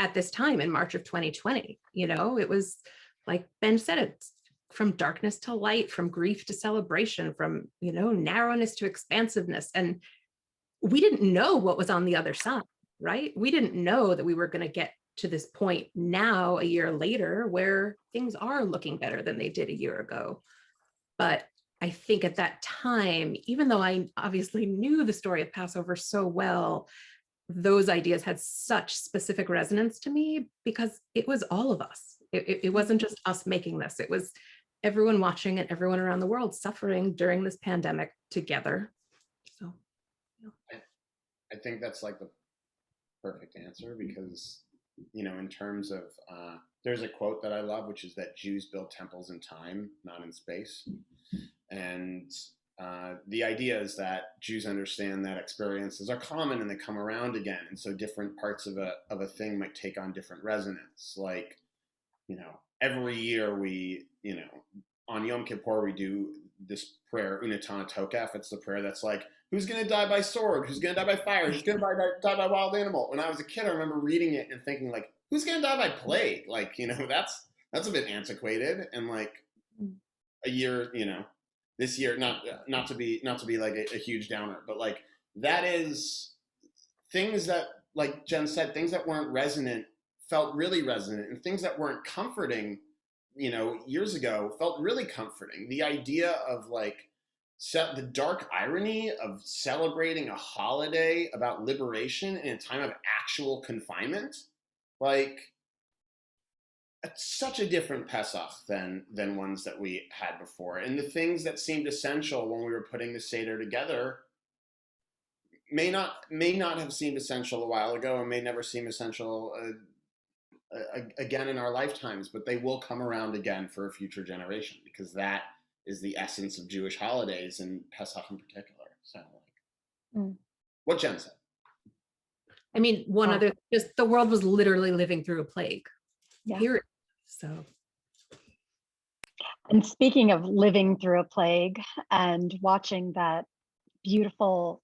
at this time in March of 2020. It was like Ben said, it's from darkness to light, from grief to celebration, from, narrowness to expansiveness. And we didn't know what was on the other side, right? We didn't know that we were going to get to this point now, a year later, where things are looking better than they did a year ago. But I think at that time, even though I obviously knew the story of Passover so well, those ideas had such specific resonance to me because it was all of us. It wasn't just us making this. It was everyone watching and everyone around the world suffering during this pandemic together. So, I think that's the perfect answer, because, in terms of, there's a quote that I love, which is that Jews build temples in time, not in space. And the idea is that Jews understand that experiences are common and they come around again. And so different parts of a thing might take on different resonance. Every year we, on Yom Kippur, we do this prayer, Unatana Tokef. It's the prayer that's who's going to die by sword? Who's going to die by fire? Who's going to die by wild animal? When I was a kid, I remember reading it and thinking who's going to die by plague? That's a bit antiquated. And a year, this year, not to be a huge downer, but that is things that, Jen said, things that weren't resonant felt really resonant, and things that weren't comforting, years ago felt really comforting. The idea of the dark irony of celebrating a holiday about liberation in a time of actual confinement like it's such a different Pesach than ones that we had before. And the things that seemed essential when we were putting the Seder together may not have seemed essential a while ago, and may never seem essential again in our lifetimes, but they will come around again for a future generation, because that is the essence of Jewish holidays, and Pesach in particular. So, what Jen said. I mean, one other, just the world was literally living through a plague. Yeah. Period. So. And speaking of living through a plague and watching that beautiful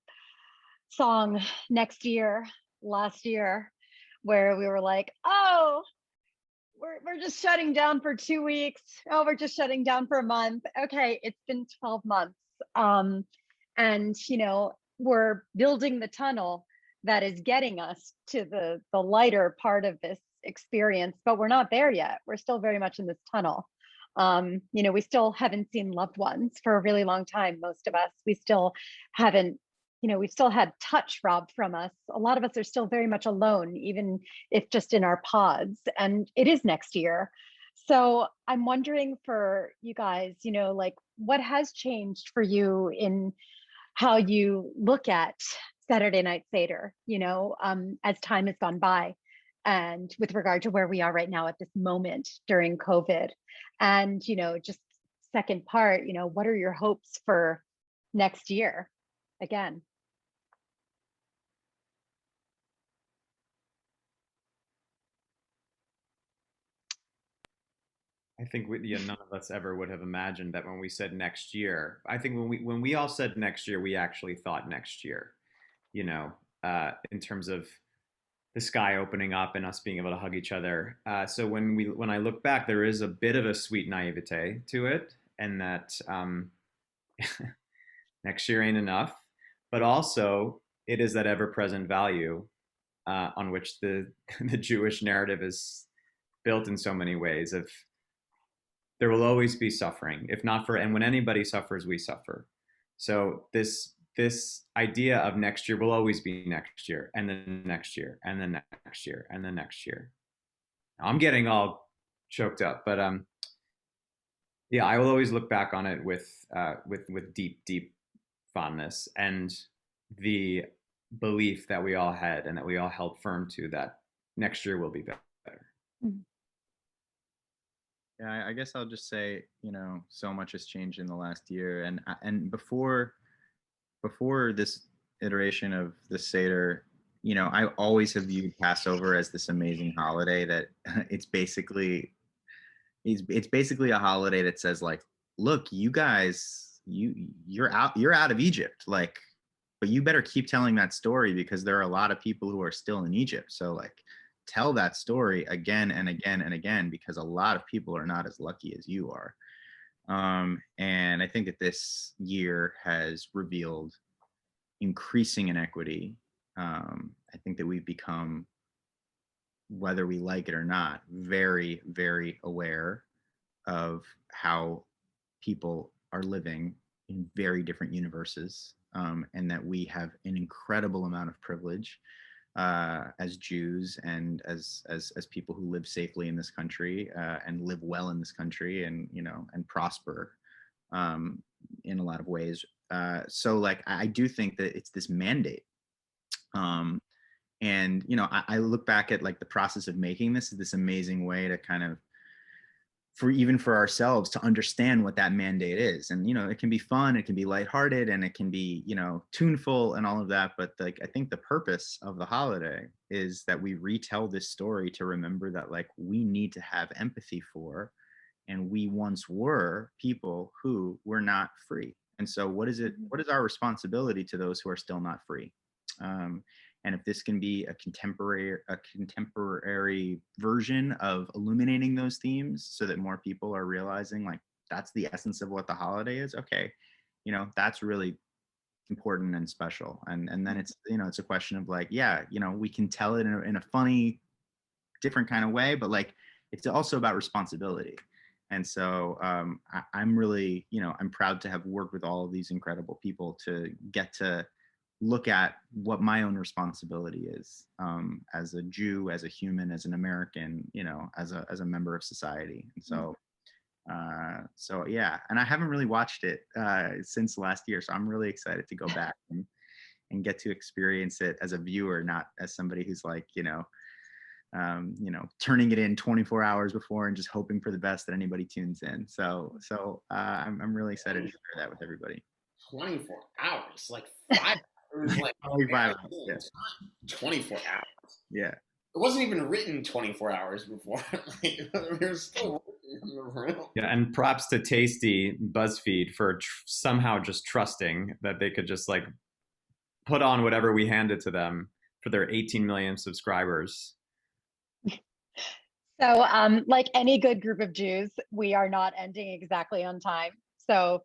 song last year, where we were like, oh, we're just shutting down for 2 weeks. Oh, we're just shutting down for a month. Okay, it's been 12 months. And we're building the tunnel that is getting us to the lighter part of this experience, but we're not there yet. We're still very much in this tunnel. We still haven't seen loved ones for a really long time. Most of us, we still haven't, we've still had touch robbed from us. A lot of us are still very much alone, even if just in our pods, and it is next year. So I'm wondering for you guys, like what has changed for you in how you look at Saturday Night Seder, as time has gone by, and with regard to where we are right now at this moment during COVID. And, just second part, what are your hopes for next year again? I think none of us ever would have imagined that when we said next year. I think when we all said next year, we actually thought next year, in terms of the sky opening up and us being able to hug each other. So when I look back, there is a bit of a sweet naivete to it, and that next year ain't enough, but also it is that ever-present value on which the Jewish narrative is built in so many ways. Of there will always be suffering, if not and when anybody suffers, we suffer. So this idea of next year will always be next year, and then next year, and then next year, and then next year. I'm getting all choked up, but yeah, I will always look back on it with deep fondness, and the belief that we all had and that we all held firm to, that next year will be better. Yeah, I guess I'll just say, so much has changed in the last year, and before this iteration of the Seder, I always have viewed Passover as this amazing holiday that it's basically a holiday that says, like, look, you guys, you're out of Egypt, like, but you better keep telling that story, because there are a lot of people who are still in Egypt. So, like, tell that story again and again and again, because a lot of people are not as lucky as you are. And I think that this year has revealed increasing inequity. I think that we've become, whether we like it or not, very, very aware of how people are living in very different universes, and that we have an incredible amount of privilege as Jews and as people who live safely in this country, and live well in this country, and and prosper in a lot of ways. So, like, I do think that it's this mandate, and I look back at, like, the process of making this amazing way to kind of, for ourselves, to understand what that mandate is. And it can be fun, it can be lighthearted, and it can be tuneful and all of that, but, like, I think the purpose of the holiday is that we retell this story to remember that, like, we need to have empathy for, and we once were people who were not free. And so what is our responsibility to those who are still not free? And if this can be a contemporary version of illuminating those themes, so that more people are realizing, like, that's the essence of what the holiday is, okay, that's really important and special. And then it's it's a question of, like, yeah, we can tell it in a funny, different kind of way, but, like, it's also about responsibility. And so I'm really, I'm proud to have worked with all of these incredible people to get to look at what my own responsibility is as a Jew, as a human, as an American, as a member of society. And so yeah, and I haven't really watched it since last year, so I'm really excited to go back and get to experience it as a viewer, not as somebody who's like, turning it in 24 hours before and just hoping for the best that anybody tunes in. So I'm really excited to share that with everybody. 24 hours, like 5. It was like 25 hours, yeah. 24 hours. Yeah. It wasn't even written 24 hours before. We were still working on the room. Yeah, and props to Tasty BuzzFeed for somehow just trusting that they could just like put on whatever we handed to them for their 18 million subscribers. So like any good group of Jews, we are not ending exactly on time. So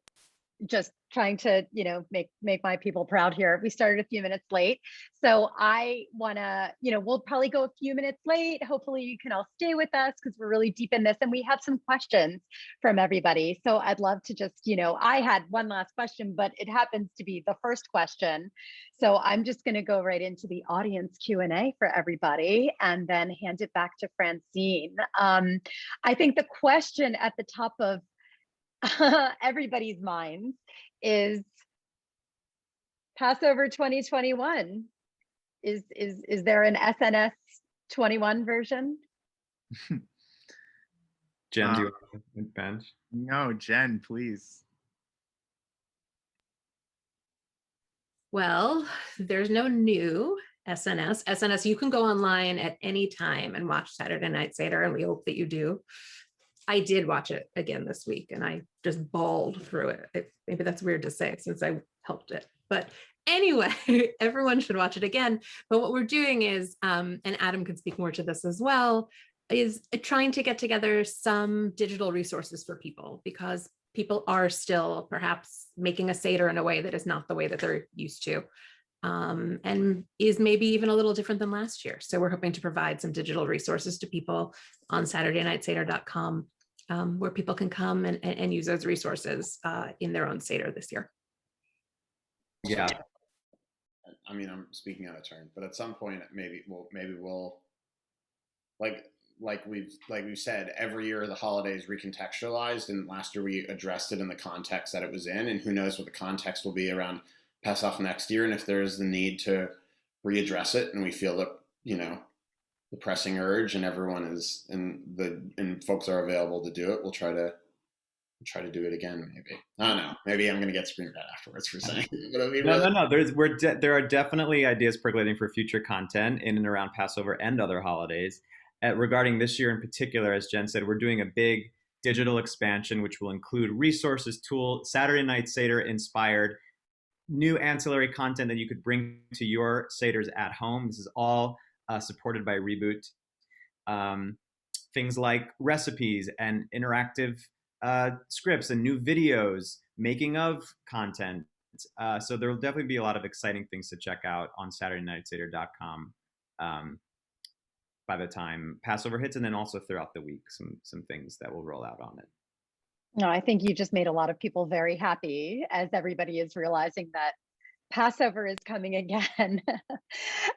just trying to, make my people proud here. We started a few minutes late. So I want to, we'll probably go a few minutes late. Hopefully you can all stay with us because we're really deep in this and we have some questions from everybody. So I'd love to just, I had one last question, but it happens to be the first question. So I'm just going to go right into the audience Q&A for everybody and then hand it back to Francine. I think the question at the top of everybody's minds is Passover 2021. Is there an SNS 21 version? Jen, do you want to bench? No, Jen, please. Well, there's no new SNS. SNS, you can go online at any time and watch Saturday Night Seder, and we hope that you do. I did watch it again this week and I just bawled through it. Maybe that's weird to say since I helped it. But anyway, everyone should watch it again. But what we're doing is, and Adam can speak more to this as well, is trying to get together some digital resources for people because people are still perhaps making a Seder in a way that is not the way that they're used to. And is maybe even a little different than last year. So we're hoping to provide some digital resources to people on SaturdayNightSeder.com, where people can come and use those resources in their own Seder this year. Yeah. I mean, I'm speaking out of turn, but at some point, maybe we'll like we've said, every year the holiday is recontextualized, and last year we addressed it in the context that it was in, and who knows what the context will be around Pesach next year, and if there is the need to readdress it, and we feel that the pressing urge, and everyone is and folks are available to do it, we'll try to do it again. Maybe I don't know. Maybe I'm going to get screamed at afterwards for saying. No. There are definitely ideas percolating for future content in and around Passover and other holidays. Regarding this year in particular, as Jen said, we're doing a big digital expansion, which will include resources, tools, Saturday Night Seder inspired new ancillary content that you could bring to your Seders at home. This is all supported by Reboot. Things like recipes and interactive scripts and new videos, making of content. So there will definitely be a lot of exciting things to check out on SaturdayNightSeder.com by the time Passover hits, and then also throughout the week, some things that will roll out on it. No, I think you just made a lot of people very happy as everybody is realizing that Passover is coming again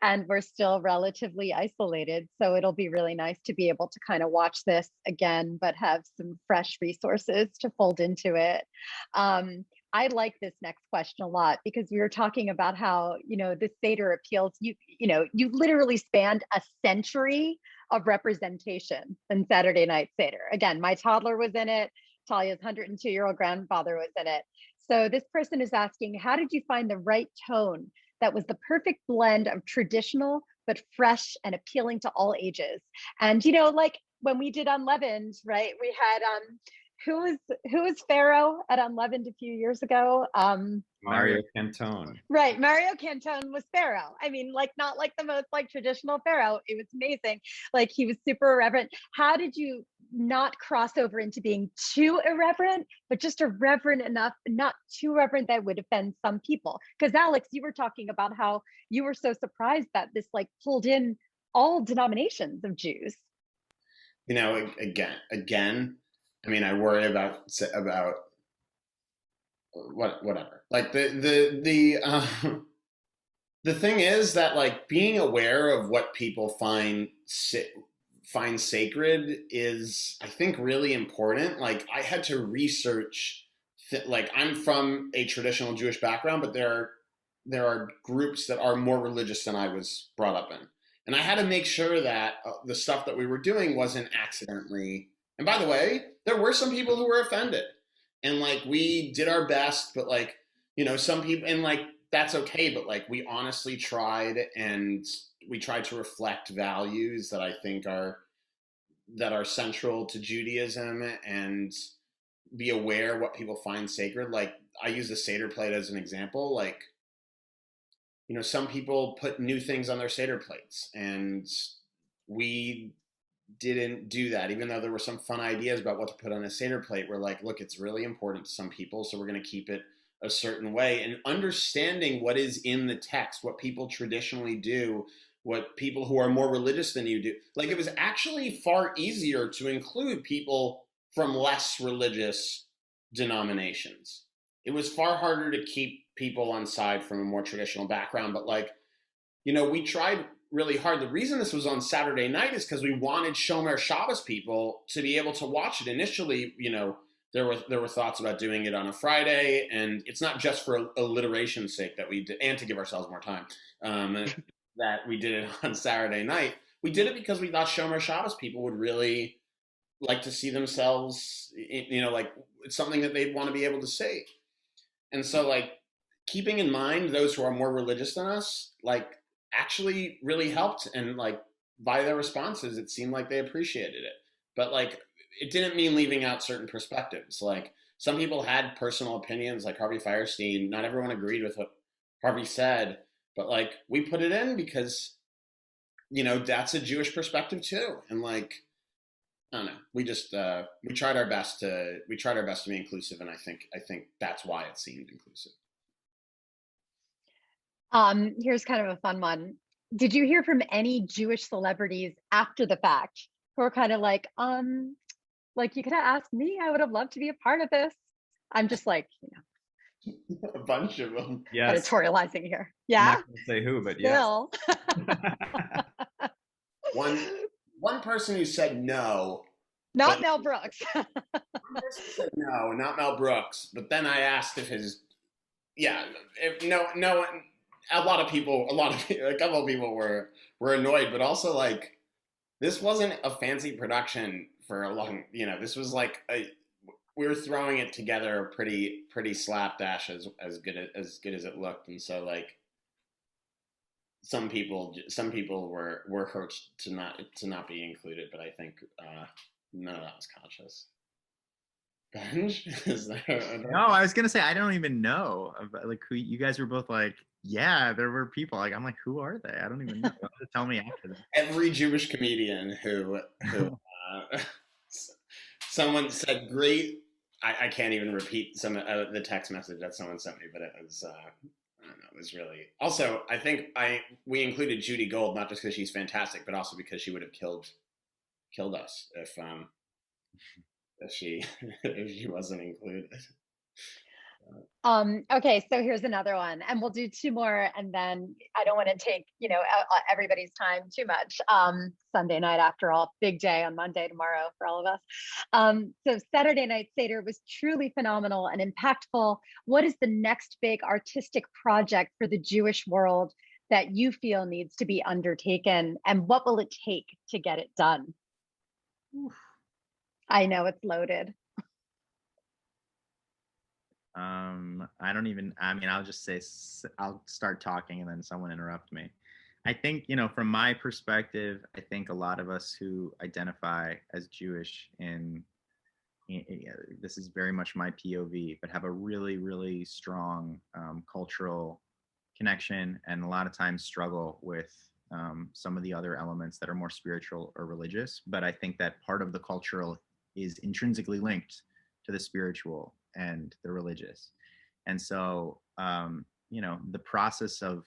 and we're still relatively isolated. So it'll be really nice to be able to kind of watch this again, but have some fresh resources to fold into it. I like this next question a lot because we were talking about how, the Seder appeals, you literally spanned a century of representation in Saturday Night Seder. Again, my toddler was in it. Talia's 102-year-old grandfather was in it. So this person is asking, how did you find the right tone that was the perfect blend of traditional, but fresh and appealing to all ages? And, like when we did Unleavened, right? We had, who was Pharaoh at Unleavened a few years ago? Mario Cantone. Right, Mario Cantone was Pharaoh. I mean, not like the most traditional Pharaoh. It was amazing. Like he was super irreverent. How did you not cross over into being too irreverent, but just irreverent enough, not too reverent that would offend some people? Because Alex, you were talking about how you were so surprised that this pulled in all denominations of Jews. Again. I mean, I worry about whatever. Like the thing is that like being aware of what people find sacred is, I think, really important. Like I had to research, like I'm from a traditional Jewish background, but there are groups that are more religious than I was brought up in, and I had to make sure that the stuff that we were doing wasn't accidentally. And by the way, there were some people who were offended, and like we did our best, but like some people, and like that's okay, but like we honestly tried, and we tried to reflect values that I think are central to Judaism, and be aware what people find sacred. Like I use the Seder plate as an example. Like some people put new things on their Seder plates, and we didn't do that. Even though there were some fun ideas about what to put on a Seder plate, we're like, look, it's really important to some people, so we're going to keep it a certain way. And understanding what is in the text, what people traditionally do, what people who are more religious than you do. Like it was actually far easier to include people from less religious denominations. It was far harder to keep people on side from a more traditional background. But like, we tried really hard. The reason this was on Saturday night is because we wanted Shomer Shabbos people to be able to watch it. Initially, there were thoughts about doing it on a Friday, and it's not just for alliteration's sake that we did, and to give ourselves more time, that we did it on Saturday night. We did it because we thought Shomer Shabbos people would really like to see themselves, like it's something that they'd want to be able to see. And so like keeping in mind those who are more religious than us, like actually really helped. And like by their responses, it seemed like they appreciated it. But like, it didn't mean leaving out certain perspectives. Like some people had personal opinions, like Harvey Fierstein. Not everyone agreed with what Harvey said, but like we put it in because, that's a Jewish perspective too. And like, I don't know. We just we tried our best to be inclusive, and I think that's why it seemed inclusive. Here's kind of a fun one. Did you hear from any Jewish celebrities after the fact who are kind of like you could have asked me, I would have loved to be a part of this? I'm just like, a bunch of them. Yes. Editorializing here. Yeah. I'm not gonna say who, but Still. One person who said no. Not Mel Brooks. One person said no, not Mel Brooks. But then I asked if no. A couple of people were annoyed, but also like this wasn't a fancy production for a long. This was like we were throwing it together pretty slapdash as good as it looked, and so like some people were hurt to not be included, but I think none of that was conscious. Benj, is there? No, I was gonna say I don't even know. Like who you guys were both like, yeah, there were people. Like I'm like, who are they? I don't even know. You'll have to tell me after that. Every Jewish comedian who someone said great. I can't even repeat some of the text message that someone sent me, but it was I don't know. It was really. Also, I think we included Judy Gold not just because she's fantastic, but also because she would have killed us if she wasn't included. Okay, so here's another one, and we'll do two more, and then I don't want to take everybody's time too much. Sunday night, after all, big day on Monday tomorrow for all of us. So Saturday Night Seder was truly phenomenal and impactful. What is the next big artistic project for the Jewish world that you feel needs to be undertaken, and what will it take to get it done? Oof. I know it's loaded. I'll just say, I'll start talking and then someone interrupt me. I think, from my perspective, I think a lot of us who identify as Jewish this is very much my POV, but have a really, really strong cultural connection, and a lot of times struggle with some of the other elements that are more spiritual or religious. But I think that part of the cultural is intrinsically linked to the spiritual and the religious. And so, the process of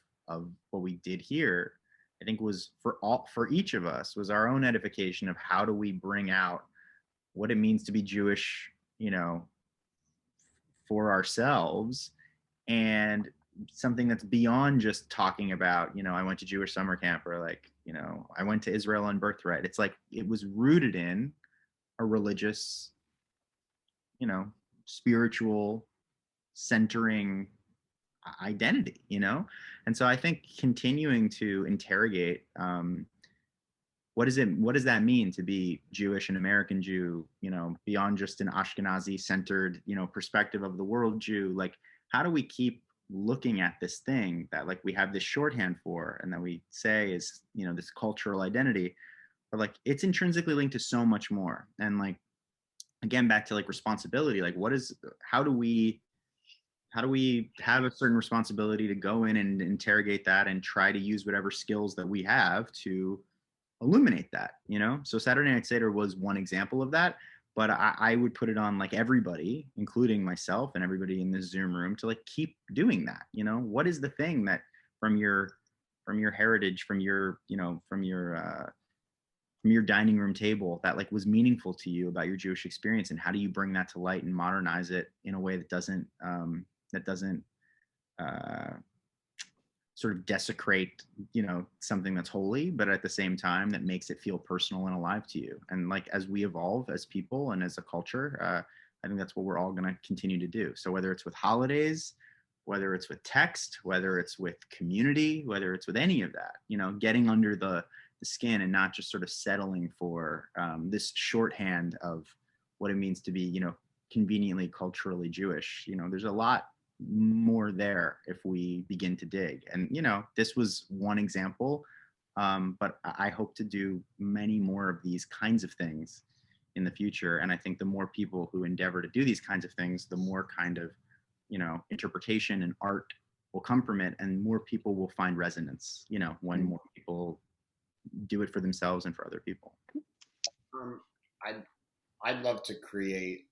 what we did here, I think was for each of us was our own edification of how do we bring out what it means to be Jewish, for ourselves, and something that's beyond just talking about, I went to Jewish summer camp, or like, I went to Israel on birthright. It's like it was rooted in a religious, spiritual centering identity, and so I think continuing to interrogate what does that mean to be Jewish and American Jew, beyond just an Ashkenazi centered, perspective of the world Jew. Like, how do we keep looking at this thing that like we have this shorthand for, and that we say is, this cultural identity, but like it's intrinsically linked to so much more. And like, again, back to like responsibility, like how do we have a certain responsibility to go in and interrogate that and try to use whatever skills that we have to illuminate that, So Saturday Night Seder was one example of that, but I would put it on like everybody, including myself and everybody in this Zoom room, to like keep doing that. What is the thing that from your heritage, from your dining room table that like was meaningful to you about your Jewish experience, and how do you bring that to light and modernize it in a way that doesn't sort of desecrate, something that's holy, but at the same time that makes it feel personal and alive to you. And like, as we evolve as people and as a culture, I think that's what we're all going to continue to do. So whether it's with holidays, whether it's with text, whether it's with community, whether it's with any of that, getting under the skin and not just sort of settling for this shorthand of what it means to be, conveniently culturally Jewish. There's a lot more there if we begin to dig. And this was one example, but I hope to do many more of these kinds of things in the future. And I think the more people who endeavor to do these kinds of things, the more kind of interpretation and art will come from it, and more people will find resonance, when more people do it for themselves and for other people. I'd love to create,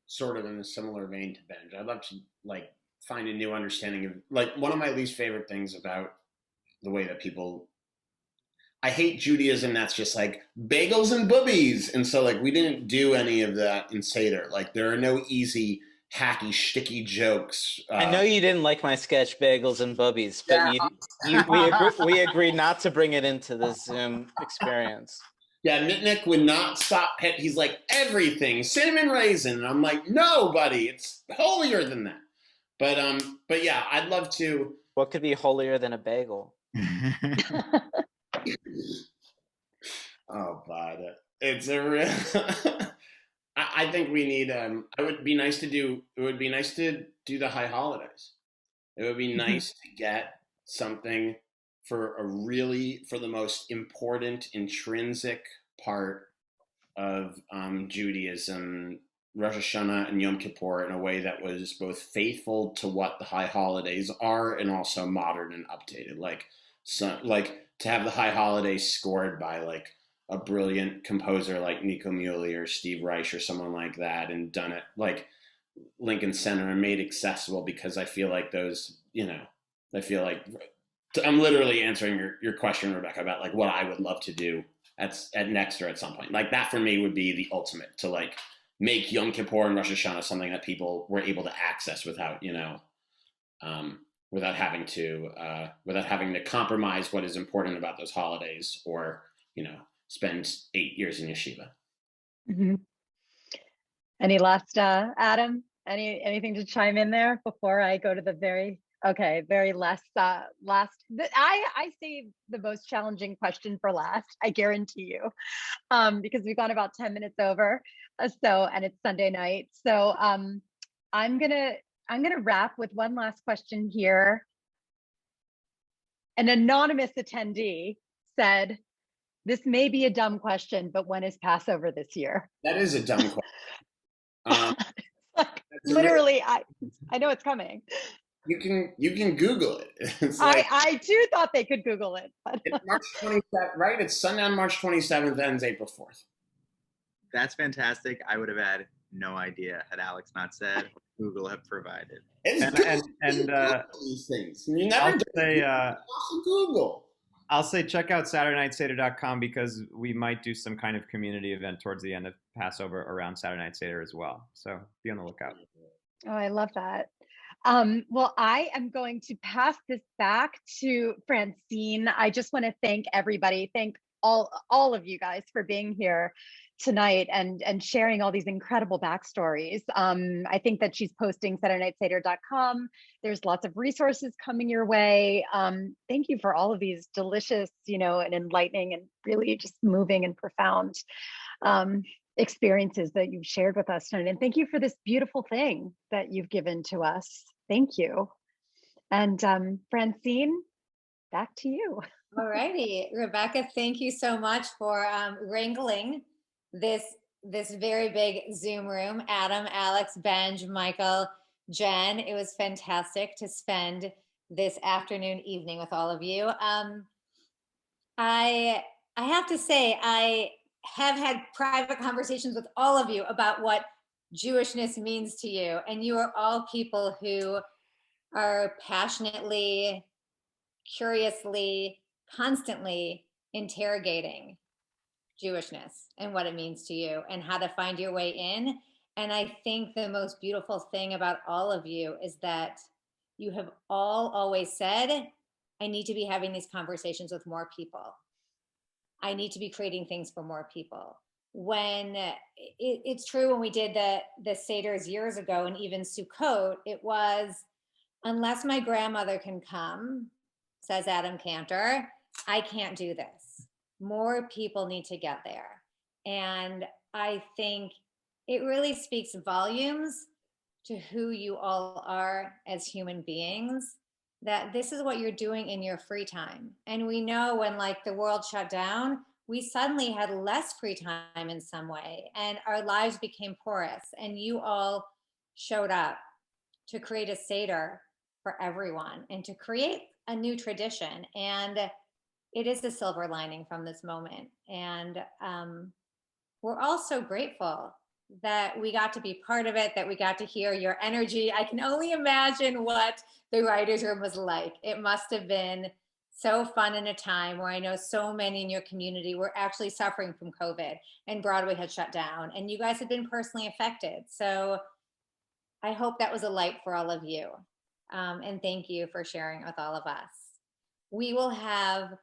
sort of in a similar vein to Benj. I'd love to like find a new understanding of, like, one of my least favorite things about the way that people, I hate Judaism that's just like bagels and boobies. And so like we didn't do any of that in Seder. Like there are no easy hacky sticky jokes. I know you didn't like my sketch bagels and boobies, but yeah. we agreed not to bring it into the Zoom experience. Yeah, Mitnick would not stop. He's like, everything, cinnamon raisin. And I'm like, no, buddy, it's holier than that. But yeah, I'd love to. What could be holier than a bagel? Oh, God. It's a real. I think we need. It would be nice to do the high holidays. It would be nice to get something for the most important intrinsic part of Judaism, Rosh Hashanah and Yom Kippur, in a way that was both faithful to what the high holidays are and also modern and updated. Like to have the high holidays scored by like a brilliant composer like Nico Muhly or Steve Reich or someone like that, and done it like Lincoln Center and made accessible, because I feel like those, I feel like I'm literally answering your question, Rebecca, about like what I would love to do at next or at some point. Like that for me would be the ultimate, to like make Yom Kippur and Rosh Hashanah something that people were able to access without, without having to compromise what is important about those holidays, or, spend 8 years in yeshiva. Mm-hmm. Any last, Adam, anything to chime in there before I go to the very last, I say the most challenging question for last, I guarantee you, because we've gone about 10 minutes over. And it's Sunday night. So I'm gonna wrap with one last question here. An anonymous attendee said, "This may be a dumb question, but when is Passover this year?" That is a dumb question. Literally, I know it's coming. You can Google it. It's like, I too thought they could Google it. But. It's March 27th, right? It's sundown March 27th, ends April 4th. That's fantastic. I would have had no idea had Alex not said, or Google have provided. And these things. You never Google. I'll say check out SaturdayNightSeder.com, because we might do some kind of community event towards the end of Passover around Saturday Night Seder as well. So be on the lookout. Oh, I love that. Well, I am going to pass this back to Francine. I just want to thank everybody. Thank all of you guys for being here tonight and sharing all these incredible backstories. I think that she's posting SaturdayNightSeder.com. There's lots of resources coming your way. Thank you for all of these delicious, and enlightening and really just moving and profound experiences that you've shared with us tonight. And thank you for this beautiful thing that you've given to us. Thank you. And Francine, back to you. All righty, Rebecca, thank you so much for wrangling this very big Zoom room. Adam, Alex, Benj, Michael, Jen, it was fantastic to spend this afternoon, evening with all of you. I have to say, I have had private conversations with all of you about what Jewishness means to you. And you are all people who are passionately, curiously, constantly interrogating Jewishness and what it means to you and how to find your way in. And I think the most beautiful thing about all of you is that you have all always said, I need to be having these conversations with more people. I need to be creating things for more people. When it's true, when we did the Seders years ago and even Sukkot, it was, unless my grandmother can come, says Adam Kantor, I can't do this. More people need to get there. And I think it really speaks volumes to who you all are as human beings, that this is what you're doing in your free time. And we know when the world shut down, we suddenly had less free time in some way and our lives became porous, and you all showed up to create a Seder for everyone and to create a new tradition. And it is the silver lining from this moment. And we're all so grateful that we got to be part of it, that we got to hear your energy. I can only imagine what the writer's room was like. It must have been so fun in a time where I know so many in your community were actually suffering from COVID and Broadway had shut down and you guys had been personally affected. So I hope that was a light for all of you. And thank you for sharing with all of us. We will have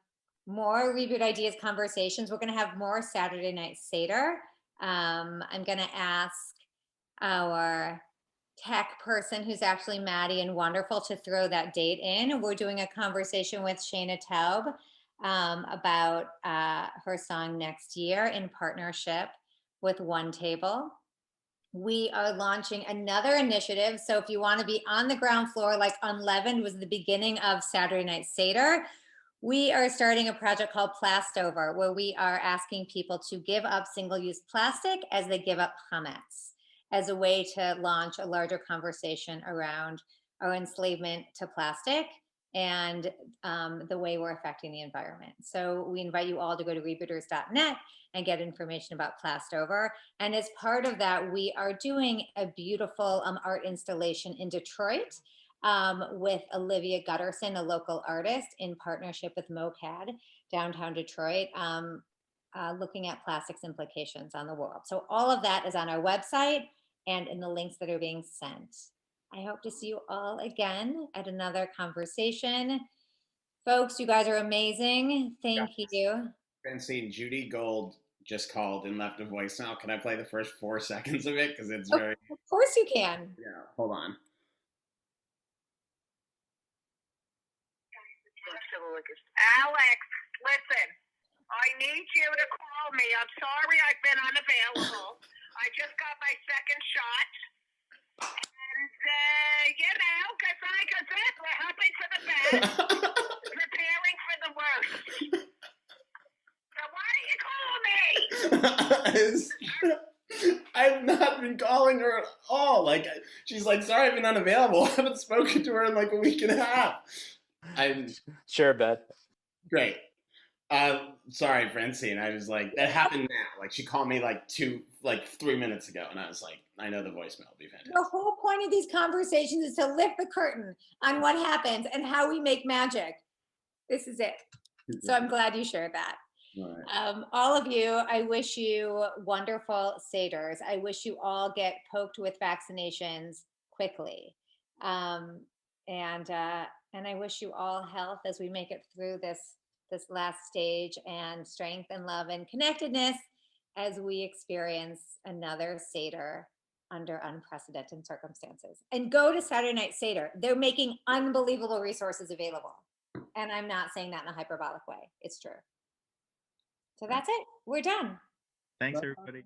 more Reboot Ideas conversations. We're going to have more Saturday Night Seder. I'm going to ask our tech person, who's actually Maddie and wonderful, to throw that date in. We're doing a conversation with Shayna Taub about her song Next Year in partnership with One Table. We are launching another initiative. So if you want to be on the ground floor, like Unleavened was the beginning of Saturday Night Seder, we are starting a project called Plastover, where we are asking people to give up single-use plastic as they give up chametz, as a way to launch a larger conversation around our enslavement to plastic and the way we're affecting the environment. So we invite you all to go to rebooters.net and get information about Plastover. And as part of that, we are doing a beautiful art installation in Detroit with Olivia Gutterson, a local artist, in partnership with MoCAD, downtown Detroit, looking at plastics implications on the world. So all of that is on our website and in the links that are being sent. I hope to see you all again at another conversation. Folks, you guys are amazing. Thank you. Francine, Judy Gold just called and left a voicemail. Can I play the first 4 seconds of it? Because it's very... Of course you can. Yeah, hold on. Alex, listen, I need you to call me. I'm sorry I've been unavailable. I just got my second shot. And, good bit. We're hoping for the best, preparing for the worst. So why do you call me? I've not been calling her at all. She's like, sorry, I've been unavailable. I haven't spoken to her in a week and a half. I'm Sure, bet. great. Sorry, Francine. I was like, that happened now. She called me 3 minutes ago, and I was like, I know the voicemail will be fantastic. The whole point of these conversations is to lift the curtain on what happens and how we make magic. This is it. So I'm glad you shared that. All right. All of you, I wish you wonderful Seders. I wish you all get poked with vaccinations quickly. And I wish you all health as we make it through this last stage, and strength and love and connectedness as we experience another Seder under unprecedented circumstances. And go to Saturday Night Seder. They're making unbelievable resources available. And I'm not saying that in a hyperbolic way. It's true. So that's it. We're done. Thanks, everybody.